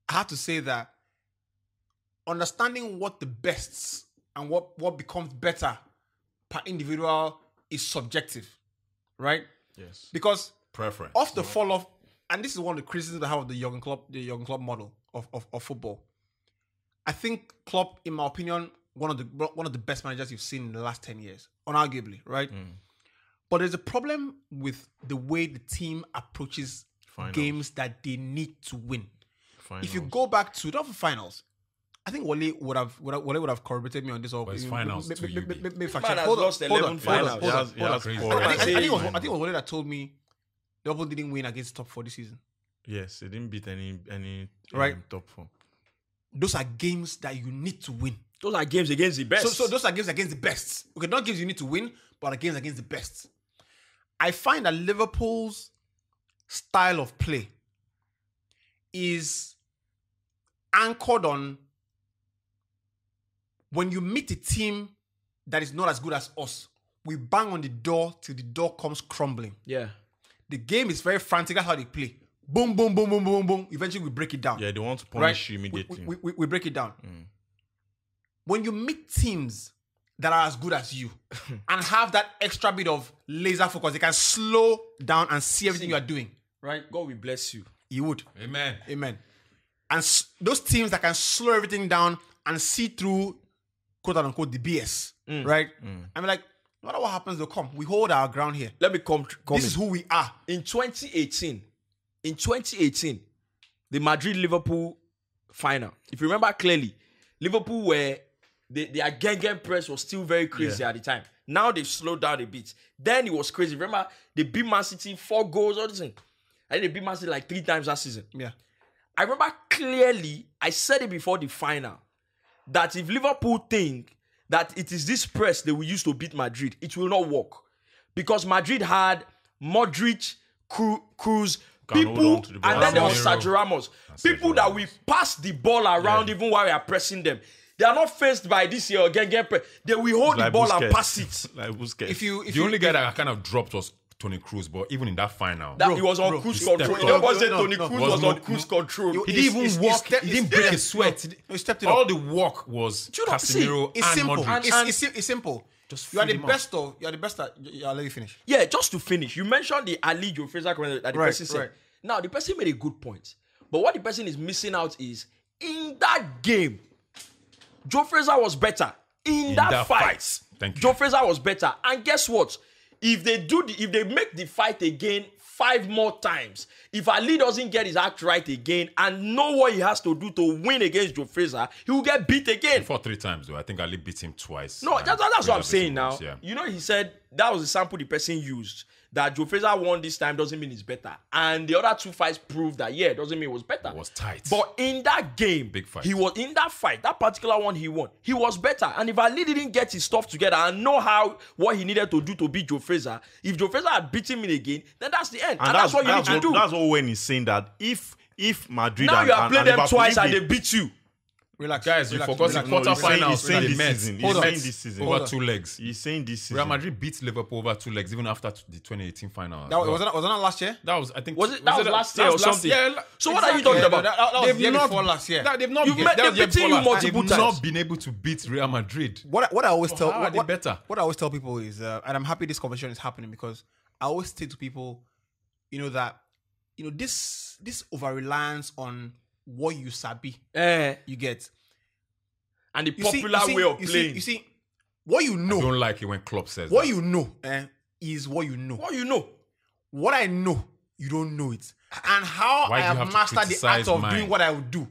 I have to say that understanding what the bests and what becomes better per individual is subjective, right? yes, Because Preference. off the fall off, and this is one of the criticisms I have of the Jurgen Klopp model of football. I think Klopp, in my opinion, one of the best managers you've seen in the last 10 years, unarguably, right? But there's a problem with the way the team approaches Finals. games that they need to win. Finals. If you go back to the finals, I think Wale would have corroborated me on this. Or But it's finals to you, maybe fact Man check. has Hold on, lost hold 11 on, finals. hold on, He has hold on. crazy. four. I think it was Finals. Wale that told me Liverpool didn't win against top 4 this season. Yes, they didn't beat any Right. top 4. Those are games that you need to win. Those are games against the best. So those are games against the best. Okay, not games you need to win, but are games against the best. I find that Liverpool's style of play is anchored on when you meet a team that is not as good as us, we bang on the door till the door comes crumbling. yeah. The game is very frantic. That's how they play. Boom, boom, boom, boom, boom, boom. Eventually, we break it down. Yeah, they want to right? punish you immediately. We break it down. When you meet teams that are as good as you and have that extra bit of laser focus, they can slow down and see everything you are doing. Right? God will bless you. You would. Amen. Amen. And those teams that can slow everything down and see through, quote unquote, the BS, right? I'm like, no matter what happens, they'll come. We hold our ground here. Let me come This in. is who we are. In 2018, the Madrid-Liverpool final. If you remember clearly, Liverpool were their gang press was still very crazy at the time. Now they've slowed down a bit. Then it was crazy. Remember, they beat Man City 4 goals, all this thing. I think they beat Man City like 3 times that season. Yeah. I remember clearly, I said it before the final, that if Liverpool think that it is this press they will use to beat Madrid, it will not work. Because Madrid had Modric, Cruz, Can hold people, on to the ball. and then there was Casemiro. Sergio Ramos. And People Sergio that Ramos. we pass the ball around even while we are pressing them. They are not faced by this year again. They will hold the Like ball and Busquets. pass it. Like Busquets. If you The only guy that kind of dropped was Tony Cruz, but even in that final, That he was on cruise he control. stepped Nobody up. said No, Tony no, Cruz was was on not- cruise control. he didn't even walk. He didn't break a sweat. He stepped it All up. the work was you not see? Casemiro It's and simple. Modric. It's simple. Just You are the feed him best of. You are the best at. I'll let you finish. Yeah, just to finish, you mentioned the Ali Joe Fraser comment that the Right, person said. right. Now, the person made a good point. But what the person is missing out is, in that game, Joe Fraser was better. In that fight, Thank you. Joe Fraser was better. And guess what? If they make the fight again 5 more times, if Ali doesn't get his act right again and know what he has to do to win against Joe Fraser, he will get beat again. For 3 times though. I think Ali beat him twice. No, and that's what Fraser I'm beat saying him now. once, yeah. You know, he said that was the sample the person used. That Joe Fraser won this time doesn't mean he's better. And the other 2 fights proved that, yeah, it doesn't mean it was better. It was tight. But in that game, Big fight. he was in that fight, that particular one he won. He was better. And if Ali didn't get his stuff together and know what he needed to do to beat Joe Fraser, if Joe Fraser had beaten him again, then that's the end. And that's what you need to do. That's what when he's saying that if Madrid Now and, you have and played them Liverpool, twice if and they beat you. Relax, Guys, you relax, forgot relax. the quarterfinals he's saying that they this met. season. They He's met saying this season. over Hold 2 legs. He's saying this season. Real Madrid beat Liverpool over 2 legs even after the 2018 final. That was that last year? That was, I think. Was it? That was last year or something. Yeah. So what are you talking Yeah, no, about? that was They've the year not- before last year. They've not. You've that met- was they've the year beaten before you last. multiple They've times. not been able to beat Real Madrid. What I always tell how are they better? What I always tell people is, and I'm happy this conversation is happening because I always say to people, that this over reliance on what you sabi, you get. And the You see- popular you see- way of you see- playing. You see, what you I know, don't like it when Klopp says what that. you know, is what you know. What you know? What I know, you don't know it. And how Why I do you have have to mastered the criticize art of mine? doing what I would do,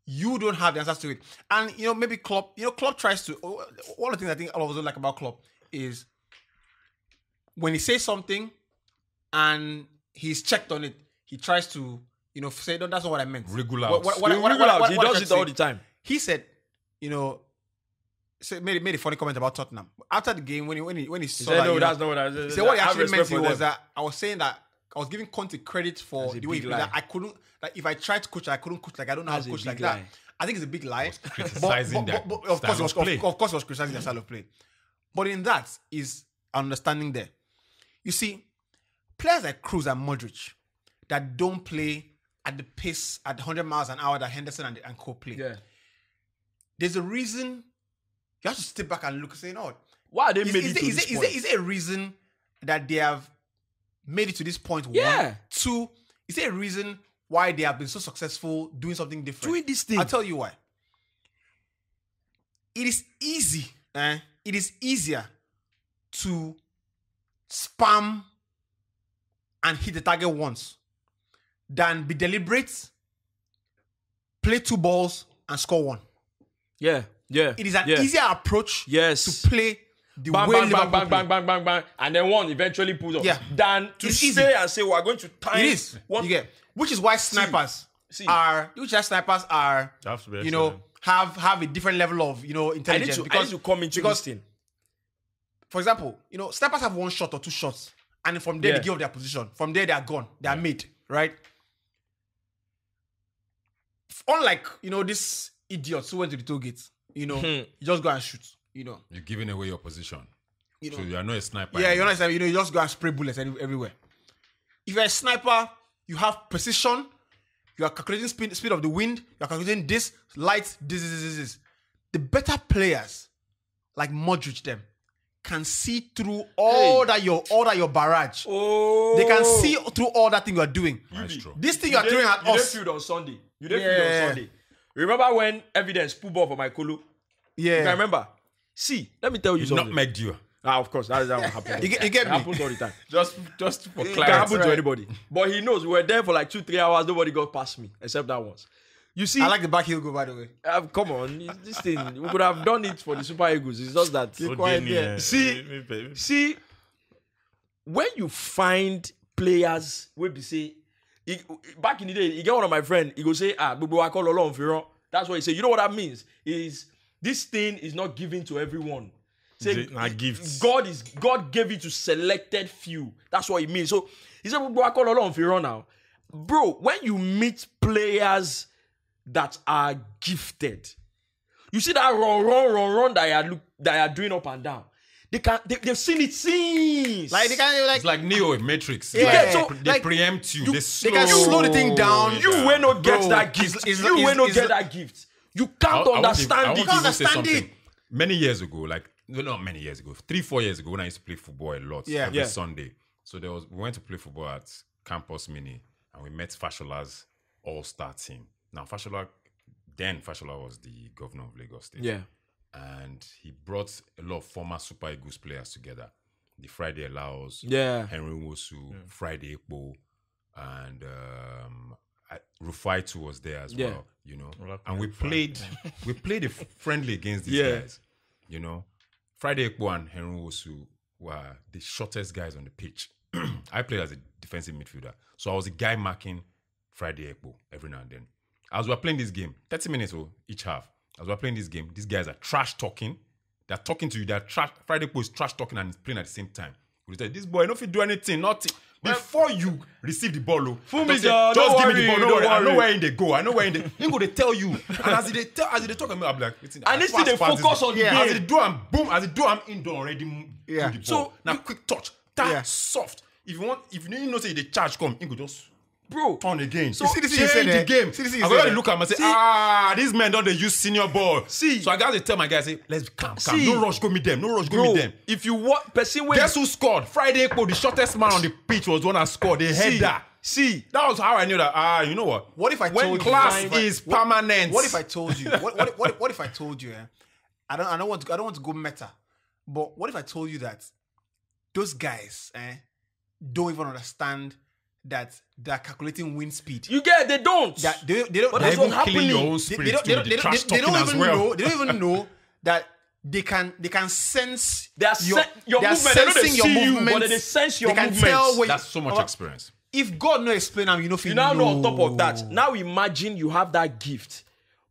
you don't have the answers to it. And maybe Klopp, Klopp tries to. One of the things I think all of us don't like about Klopp is when he says something and he's checked on it, he tries to, say, no, that's not what I meant. Wriggle out. What He I does tried it to all say- the time. He said, made a funny comment about Tottenham after the game when he He saw said, that. no, that's not what I said. He said what he I have actually meant respect to for me was them. that I was saying that I was giving Conte credit for That's a the way he big played. lie. That I couldn't, like if I tried to coach, I couldn't coach. Like I don't know how That's to a coach like big that. lie. I think it's a big lie. criticizing their of course, style he was, of play. of course, he was criticizing their style of play. But in that is understanding there. You see, players like Kroos and Modric that don't play at the pace at 100 miles an hour that Henderson and Co play. Yeah. There's a reason. You have to step back and look and say, no. Why are they made it to Is this point? there a reason that they have made it to this point? Yeah. One. Two, is there a reason why they have been so successful doing something different? Doing this thing. I'll tell you why. It is easy. It is easier to spam and hit the target once than be deliberate, play 2 balls and score 1. Yeah. Yeah. It is an yeah. easier approach Yes. to play the Bang, way bang, Liverpool bang, bang, play. bang, bang, bang, bang, and then one eventually pulls up. Yeah. Than to It's easy. stay and say, we're going to time It is. one. You get, which is why snipers See. are Have to be you know, excellent. have a different level of I need intelligence. to come into because this thing. for example, snipers have 1 shot or 2 shots, and then from there Yeah. they give up their position. From there they are gone. They are made, right? Unlike this idiots who went to the toll gate, you just go and shoot. You're giving away your position. You know. So you are not a sniper. Yeah, you anymore. understand. You just go and spray bullets everywhere. If you're a sniper, you have precision. You are calculating speed of the wind. You are calculating this light. This. The better players, like Modric, them can see through all that your barrage. Oh. They can see through all that thing you are doing. Maestro. This thing you are throwing at You did us. field on Sunday. You did field Yeah. on Sunday. Remember when evidence pulled ball for my Kolo? You can Yeah, remember. See, let me tell you He's something. not megged you. Of course, that what happens. You get It me. happens all the time. Just for It can clarity. happen to right. anybody. But he knows we were there for like 2-3 hours. Nobody got past me except that once. You see, I like the back heel go, by the way. come on, this thing we could have done it for the Super Eagles. It's just that. So quiet Danny, there. See, when you find players where be say, back in the day, you get one of my friends, he go say, Bubu, I call Olorun Firan. That's what he say. You know what that means? Is this thing is not given to everyone. Say, Na gifts. God gave it to selected few. That's what it means. So he said, Bubu, I call Olorun Firan now. Bro, when you meet players that are gifted, you see that run that are doing up and down. They've seen it since. Like they can It's like Neo in Matrix. Yeah, Like, so, they like, preempt you. They they can slow the thing down. you will not get Bro, that gift. it's- You will not it's- get that gift. You can't understand I want it. to even say understand something. it. Many years ago, not many years ago, 3-4 years ago, when I used to play football a lot, every Yeah. Sunday. So we went to play football at Campus Mini, and we met Fashola's all-star team. Now, Fashola was the governor of Lagos State. Yeah. And he brought a lot of former Super Eagles players together. The Friday Allows, Yeah. Henry Wosu, Friday Ekpo, and Rufai too was there as Yeah. well, Well, And we Rufai. played a friendly against these Yeah. guys, Friday Ekpo and Henry Wosu were the shortest guys on the pitch. I played as a defensive midfielder, so I was the guy marking Friday Ekpo every now and then. As we were playing this game, 30 minutes each half. As we were playing this game, these guys are trash talking. They're talking to you. Friday Ekpo is trash talking and playing at the same time. We say, this boy, no fit do anything, nothing. Before you receive the ball, Fool they me, say, John, just don't give me the worry, ball. don't I know worry. where in they go. I know where in they. He go they tell you. And as they talk about, I'm like, And this thing, they focus on the Yeah. As game. they do, I'm boom. As they do, I'm indoor already. Yeah. Do the So, ball. Now quick touch, that Yeah. soft. If you didn't know say the charge come, you go just Bro, turn again. So see this thing you change said the there? game. See this thing you I said got to there? look at him and say, these men don't they use senior ball. See. So I got to tell my guys, say, let's calm. See. No rush, go meet them. No rush, go bro, meet them. if you want person when Guess who scored? Friday Ekpo, the shortest man on the pitch, was the one that scored. They see, header. see, That was how I knew that. You know what? What if I When told you Class what if I- is permanent. What if I told you? What if I told you? I don't want to go meta. But what if I told you that those guys don't even understand that they're calculating wind speed? You get it, they don't. That they don't. But They, that's what Even killing your happening. own they, spirit they don't. too, They with don't. the trash They talking don't as even well. know. They don't even know that they can sense They are your they are movement. They know they sensing your see you, movements. but they sense your They can movements. tell when That's so much experience. If God no explain them, you know. You now know on top of that. Now imagine you have that gift,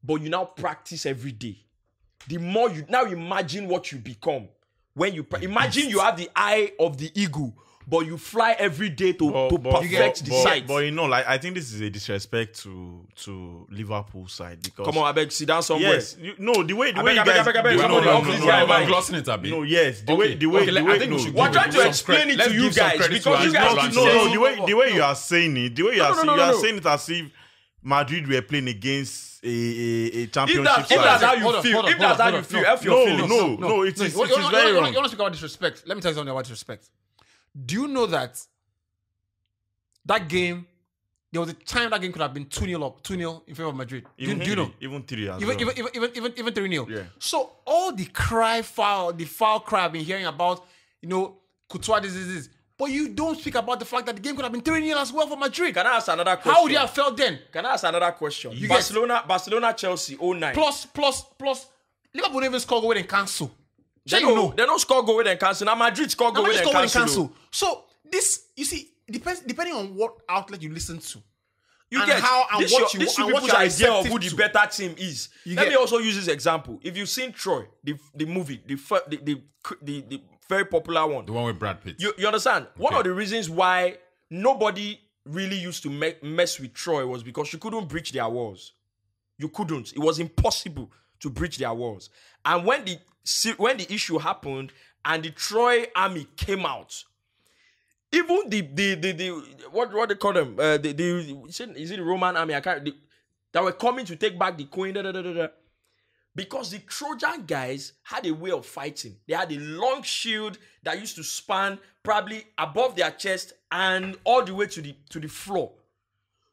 but you now practice every day. The more you now imagine what you become when you imagine you have the eye of the eagle, but you fly every day to perfect the sight. But you know, like I think this is a disrespect to Liverpool side because Come on, I beg, sit down somewhere. yes, the way I you beg, guys I beg, no, somebody no, off no, this no, guy, no, man. I'm glossing it a bit. no, yes, the Okay, way I think we should We're give trying to some explain credit. it Let's to you give some guys credit because to you guys Angelo keep Ancelotti. saying the way you are saying it, the way you are no, saying, no, you are no. saying it as if Madrid were playing against a If championship that's side. how you Hold on, feel, hold on, if that's how hold you on, feel, no. F your feelings. No, it is You very want wrong. to speak about disrespect? Let me tell you something about disrespect. Do you know that game? There was a time that game could have been 2-0 up, 2-0 in favor of Madrid. Do you know? Even 3 as Even well. even 3-0. Yeah. So all the foul cry I've been hearing about, Courtois, this. But you don't speak about the fact that the game could have been 3-0 as well for Madrid. Can I ask another question? How would you have felt then? Can I ask another question? You Barcelona, Chelsea, 09. Plus, Liverpool don't even score goal and cancel. They Sure, you know. They don't score goal with and cancel. Now Madrid score goal Now, with when and you score goal and cancel. cancel. So this, you see, depending on what outlet you listen to. You And get how and this what your, you this and what people's you're idea of receptive who the to. better team is. You Let get- me also use this example. If you've seen Troy, the movie, the very popular one, The one with Brad Pitt. you understand? One Okay. of the reasons why nobody really used to mess with Troy was because you couldn't breach their walls. You couldn't. It was impossible to breach their walls. And when the issue happened and the Troy army came out, even the what they call them is it the Roman army? That were coming to take back the queen. Because the Trojan guys had a way of fighting. They had a long shield that used to span probably above their chest and all the way to the floor.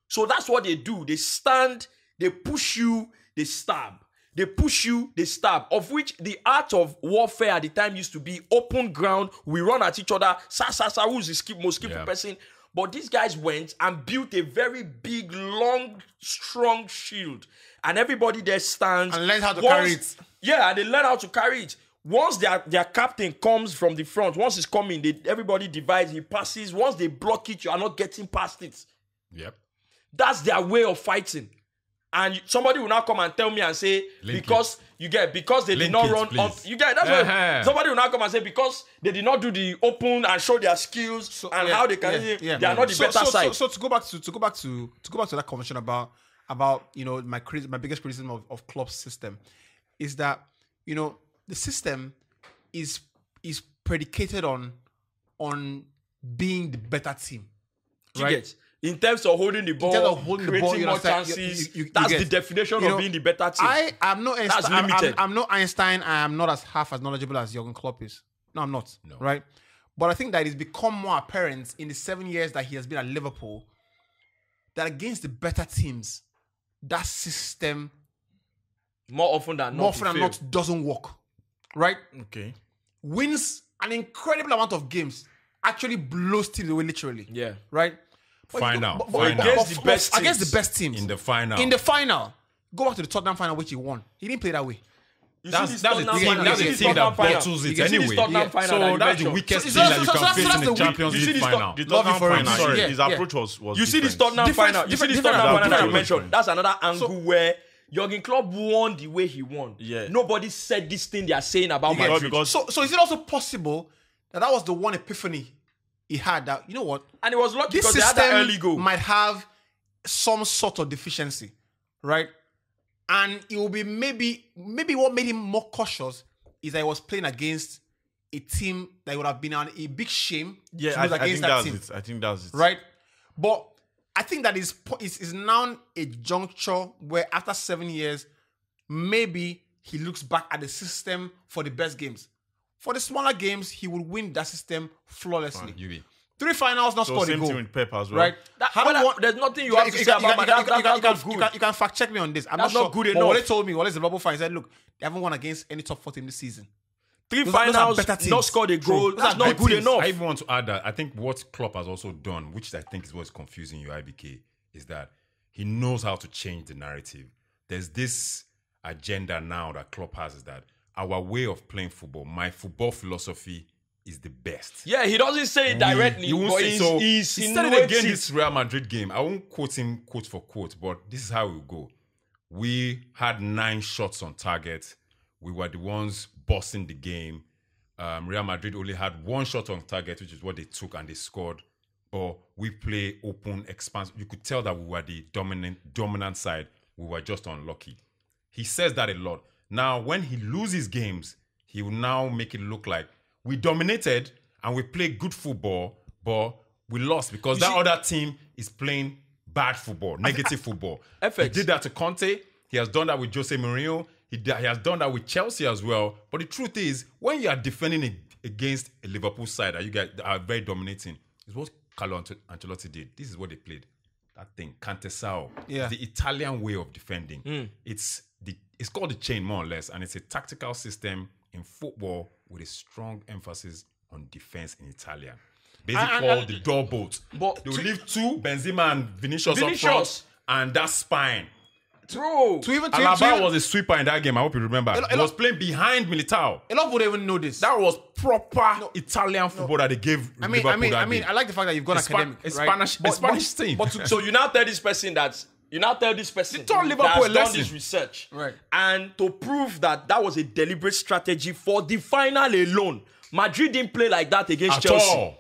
So that's what they do. They stand, they push you, they stab. They push you, they stab. Of which the art of warfare at the time used to be open ground. We run at each other. Who's the most skillful person? But these guys went and built a very big, long, strong shield. And everybody there stands. And learned how to carry it. Yeah, and they learn how to carry it. Once their captain comes from the front, once he's coming, everybody divides, he passes. Once they block it, you are not getting past it. Yep. That's their way of fighting. And somebody will now come and tell me and say, because they did Link not it, run up. please. You get that's what somebody will now come and say, because they did not do the open and show their skills and how they can they are not the better side. So to go back to that conversation about my biggest criticism of Klopp's system is that the system is predicated on being the better team. You get? In terms of holding the ball, creating more chances, you that's get. the definition of being the better team. I am not That's Einstein. limited. I'm not Einstein. I am not half as knowledgeable as Jurgen Klopp is. No, I'm not. No. Right? But I think that it's become more apparent in the 7 years that he has been at Liverpool that against the better teams, that system more often than not doesn't work. Right? Okay. Wins an incredible amount of games. Actually blows teams away literally. Yeah. Right? Final. against the best teams. Against the best teams. In the final. In the final. Go back to the Tottenham final, which he won. He didn't play that way. That's the thing that bottles it anyway. So that's the weakest thing that you can face in the Champions League final. The Tottenham for it. final, Sorry. his approach was You see this different. Tottenham Different- final. You see this different- Tottenham final that I different- mentioned. That's another angle where Jurgen Klopp won the way he won. Yeah. Nobody said this thing they are saying about Because- Madrid. because So is it also possible that was the one epiphany he had that, you know what? And it was lucky This because they had that early system goal. might have some sort of deficiency, right? And it will be maybe what made him more cautious is that he was playing against a team that would have been a big shame to lose I think against that that's team, it. I think that's it. right? But I think that is now a juncture where after 7 years, maybe he looks back at the system for the best games. For the smaller games, he will win that system flawlessly. UB. 3 finals, not So scored a same goal. thing with Pep as well. Right? There's nothing you have to say about Madrid. That's good. You can fact check me on this. I'm That's not not sure. good But enough. Wale told me, Wale's the Liverpool fan. He said, look, they haven't won against any top 4 team this season. 3 Those are finals, better teams. not scored a goal. Those That's are not better good teams. enough. I even want to add that I think what Klopp has also done, which I think is what's confusing you, IBK, is that he knows how to change the narrative. There's this agenda now that Klopp has, is that our way of playing football, my football philosophy is the best. Yeah, he doesn't say it directly, He won't but say so. he He said it insinuates again it. this Real Madrid game. I won't quote him quote for quote, but this is how it will go. We had 9 shots on target. We were the ones bossing the game. Real Madrid only had 1 shot on target, which is what they took, and they scored. But we play open, expansive. You could tell that we were the dominant side. We were just unlucky. He says that a lot. Now, when he loses games, he will now make it look like we dominated and we played good football, but we lost because that other team is playing bad football, negative football. FX. He did that to Conte. He has done that with Jose Mourinho. He has done that with Chelsea as well. But the truth is, when you are defending against a Liverpool side that you guys are very dominating, is what Carlo Ancelotti did. This is what they played. That thing, Cantesao. Yeah. The Italian way of defending. It's called the chain, more or less, and it's a tactical system in football with a strong emphasis on defense in Italian. Basically called the door bolt. But They will leave 2, Benzema and Vinicius up front, and that spine. Bro, Alaba was a sweeper in that game. I hope you remember. He was playing behind Militao. a lot of people don't even know this. That was proper Italian football that they gave Liverpool that day. I like the fact that you've gone academic. a right? Spanish team. so you now tell this person that told Liverpool that a has done lesson. this research, Right. and to prove that was a deliberate strategy for the final alone. Madrid didn't play like that against At Chelsea. all.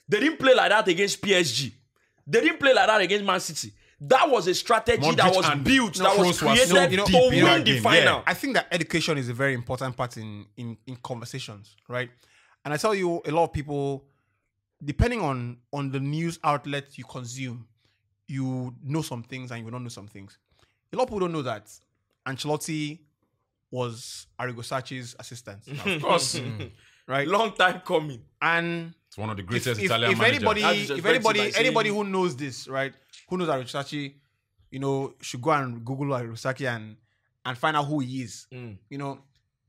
They didn't play like that against PSG. They didn't play like that against Man City. That was a strategy Modric that was and built, that was Kroos was created so to deep in win that the game, final. yeah. I think that education is a very important part in conversations, right? And I tell you, a lot of people, depending on the news outlet you consume, you know some things and you will not know some things. A lot of people don't know that Ancelotti was Arrigo Sacchi's assistant, Of course. right? Long time coming. And It's one of the greatest if Italian managers. anybody who knows this, right? Who knows Arrigo Sacchi, should go and Google Arrigo Sacchi and find out who he is.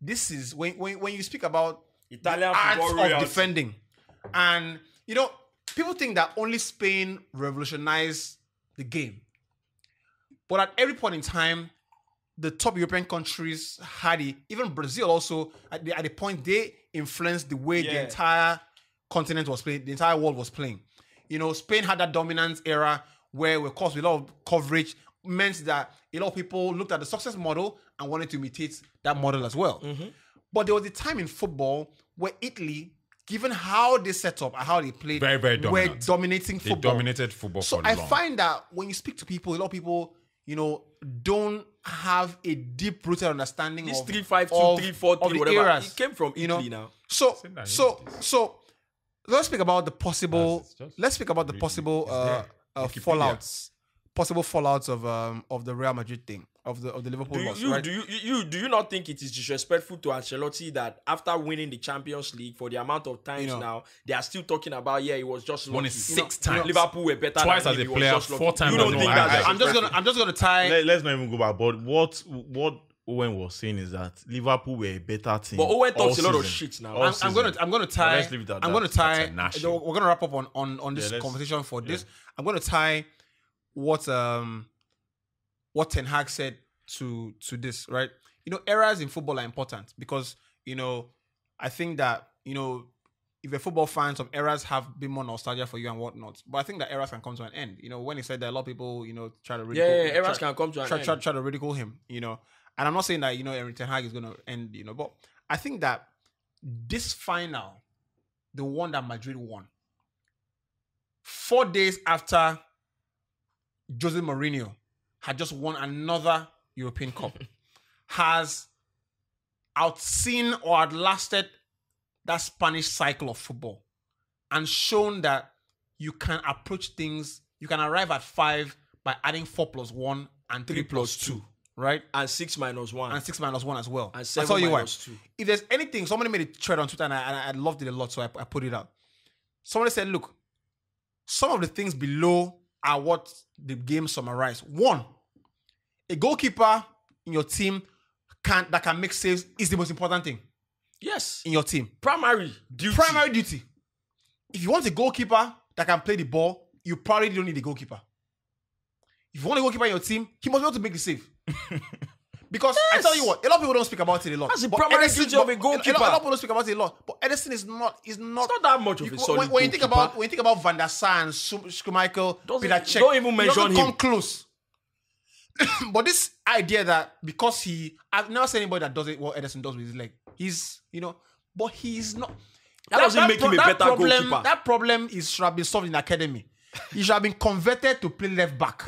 This is when you speak about Italian art football of royalty. defending, and people think that only Spain revolutionized the game, but at every point in time, the top European countries had it. Even Brazil also at the point they influenced the way the entire continent was playing, the entire world was playing. Spain had that dominance era where, of course, with a lot of coverage, meant that a lot of people looked at the success model and wanted to imitate that model as well. But there was a time in football where Italy, given how they set up and how they played, Very, very were dominant. dominating They football. dominated football So for I long. find that when you speak to people, a lot of people, don't have a deep-rooted understanding This of 3-5-2, of 3-4-3, the whatever. eras. It came from Italy now. So that let's speak about the possible. It's just Let's speak about the possible Wikipedia. fallouts of the Real Madrid thing, of the Liverpool loss. Right? Do you not think it is disrespectful to Ancelotti that after winning the Champions League for the amount of times now they are still talking about it was just Won lucky. it 6 times. Liverpool were better Twice than as him, a he was player, just lucky. 4 times You as don't a think manager. that's I'm just gonna tie. Let's not even go back. But what Owen was saying is that Liverpool were a better team. But Owen talks a all lot of season. shit now. All I'm season. gonna tie. let's leave it at I'm that. gonna tie. That's a national. We're gonna wrap up on this let's- conversation for this. I'm gonna tie what Ten Hag said to this, right? Errors in football are important because I think that if you're a football fan, some errors have been more nostalgia for you and whatnot. But I think that errors can come to an end. When he said that, a lot of people try to ridicule. errors can come to an end. Try to ridicule him. And I'm not saying that Erik Ten Hag is gonna end. But I think that this final, the one that Madrid won, 4 days after Jose Mourinho had just won another European Cup, has outseen or outlasted that Spanish cycle of football and shown that you can approach things, you can arrive at 5 by adding 4 plus 1 and 3 plus 2, right? And 6 minus 1. And 6 minus 1 as well. And I'll 7 tell you why. minus 2. If there's anything, somebody made a thread on Twitter and I loved it a lot, so I put it out. Somebody said, look, some of the things below are what the game summarized. 1, a goalkeeper in your team that can make saves is the most important thing. Yes. in your team. Primary duty. Primary duty. If you want a goalkeeper that can play the ball, you probably don't need a goalkeeper. If you want a goalkeeper in your team, he must be able to make the save. Because I tell you what, a lot of people don't speak about it a lot. That's the But primary Ederson- duty of a but goalkeeper. A lot of people don't speak about it a lot. But Ederson is not. It's not that much of a solid when you think goalkeeper. about Van der Sar and Schmeichel, Doesn't- Peter Cech, don't even he mention doesn't him. come close. But this idea that because I've never seen anybody that does it what Ederson does with his leg. He's, but he's not. That doesn't make him a better goalkeeper. That problem should have been solved in academy. He should have been converted to play left back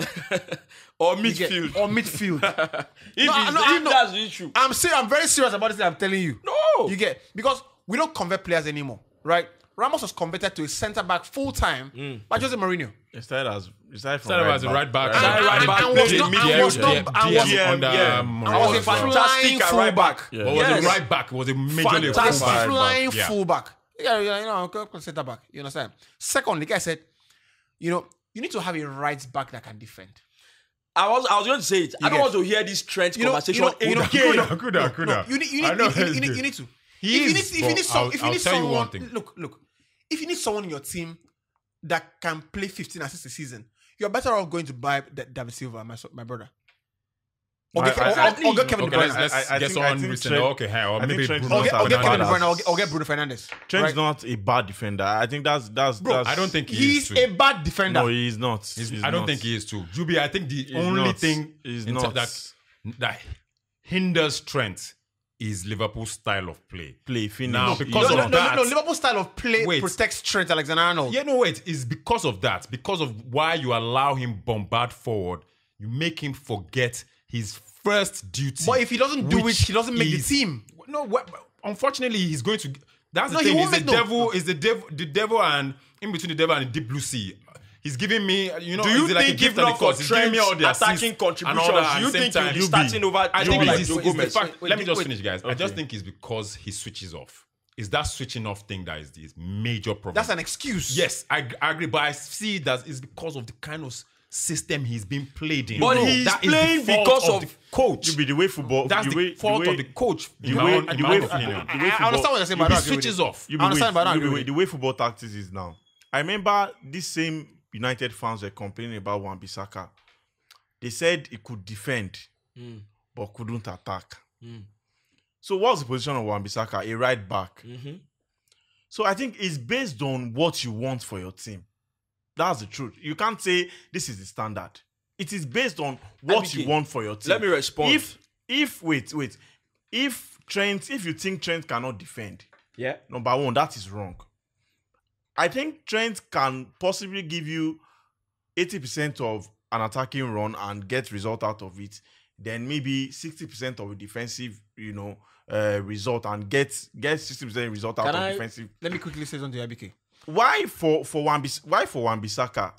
Or You get- midfield. or midfield. If that's the issue. I'm very serious about this. I'm telling you. No. You get because we don't convert players anymore, right? Ramos was converted to a centre back full time by Jose Mourinho. It started from Started as a right back. Right back, and was played not- midfield, and was not- and was- Under was a Mourinho. flying fullback. Yeah. But was Yes. a right back. Was a majorly Fantastic right back. flying Yeah. fullback. Yeah, centre back. You understand? Second, the guy said, you need to have a right back that can defend. I was going to say it. I don't get- want to hear this Trent You know- conversation you know- you know- again. No, you need I know you it's good. need to. He If is, you need but someone, I'll tell you one thing. Look. If you need someone in your team that can play 15 assists a season, you're better off going to buy David Silva, my brother. Or get Kevin De Okay, Bruyne. let's I get think- someone I think recent. Trent- Okay, or I think maybe Trent- Bruno Or get Or get Kevin De Fernandes. Bruyne or get Bruno Fernandes. Trent's right? not a bad defender. I think that's I don't think he He's is too. a bad defender. No, he's not. I don't think he is too. Juby, I think the He's only not. thing He's in not. that hinders Trent is Liverpool's style of play. play finish. Now, because No, of that, Liverpool's style of play Wait. protects Trent Alexander-Arnold. Yeah, no, wait. It's because of that. Because of why you allow him bombard forward, you make him forget his first duty. But if he doesn't do it, which he doesn't make the is- team. No, unfortunately, he's going to. That's No, the he thing. won't Is the make no. devil? Is the devil, and in between the devil and the deep blue sea. He's giving me, Do you is it like a think gift if and a not for curse? He's giving me all the Trent's assists attacking and all that contributions, at you the same think time. he'll be starting over I Joe think like it's Joe the Gomez? fact. Let me just wait. finish, guys. I just think it's because he switches off. It's that switching off thing that is the major problem. That's an excuse. Yes, I agree, but I see that it's because of the kind of system he's been played in. But No, he's that is the playing fault because of of the coach. You be the way football. That's the fault of the coach. In my own opinion. I understand what you're saying, but I He don't agree with switches it. off. You I understand, but I don't agree with the way football tactics is now. I remember this same United fans were complaining about Wan-Bissaka. They said he could defend, but couldn't attack. So what's the position of Wan-Bissaka? A right back. So I think it's based on what you want for your team. That's the truth. You can't say this is the standard. It is based on what you Abike, want for your team. let me respond. If you think Trent cannot defend, Yeah. number one, that is wrong. I think Trent can possibly give you 80% of an attacking run and get result out of it. Then maybe 60% of a defensive, result and get 60% result out Can of I- defensive. Let me quickly say something to IBK. Why for Wan-Bissaka?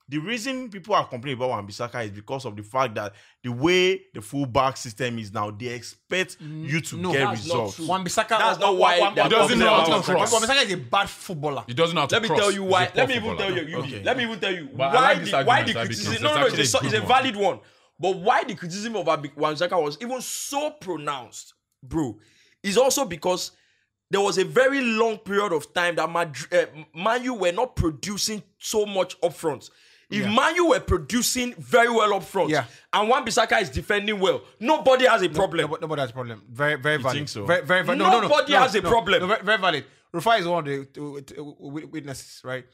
The reason people are complaining about Wan-Bissaka is because of the fact that the way the fullback system is now, they expect you to no, get that's not results. true. Wan-Bissaka. That's not why they're doesn't know how to cross. Wan-Bissaka is a bad footballer. He doesn't know how to Let me cross. tell you He's why. a poor Let me even footballer. tell you. Okay. Let me even tell you But I why like this the argument, criticism. because No, it's no, actually it's a good a one. valid one. But why the criticism of Wan-Bissaka was even so pronounced, bro, is also because there was a very long period of time that Man U were not producing so much up front. If Man U were producing very well up front, Yeah. and Wan-Bissaka is defending well, nobody has a problem. Nobody has a problem. Very, very valid. think so? Very, very valid. Nobody has a problem. No, very, very valid. Rufai is one of the witnesses, right?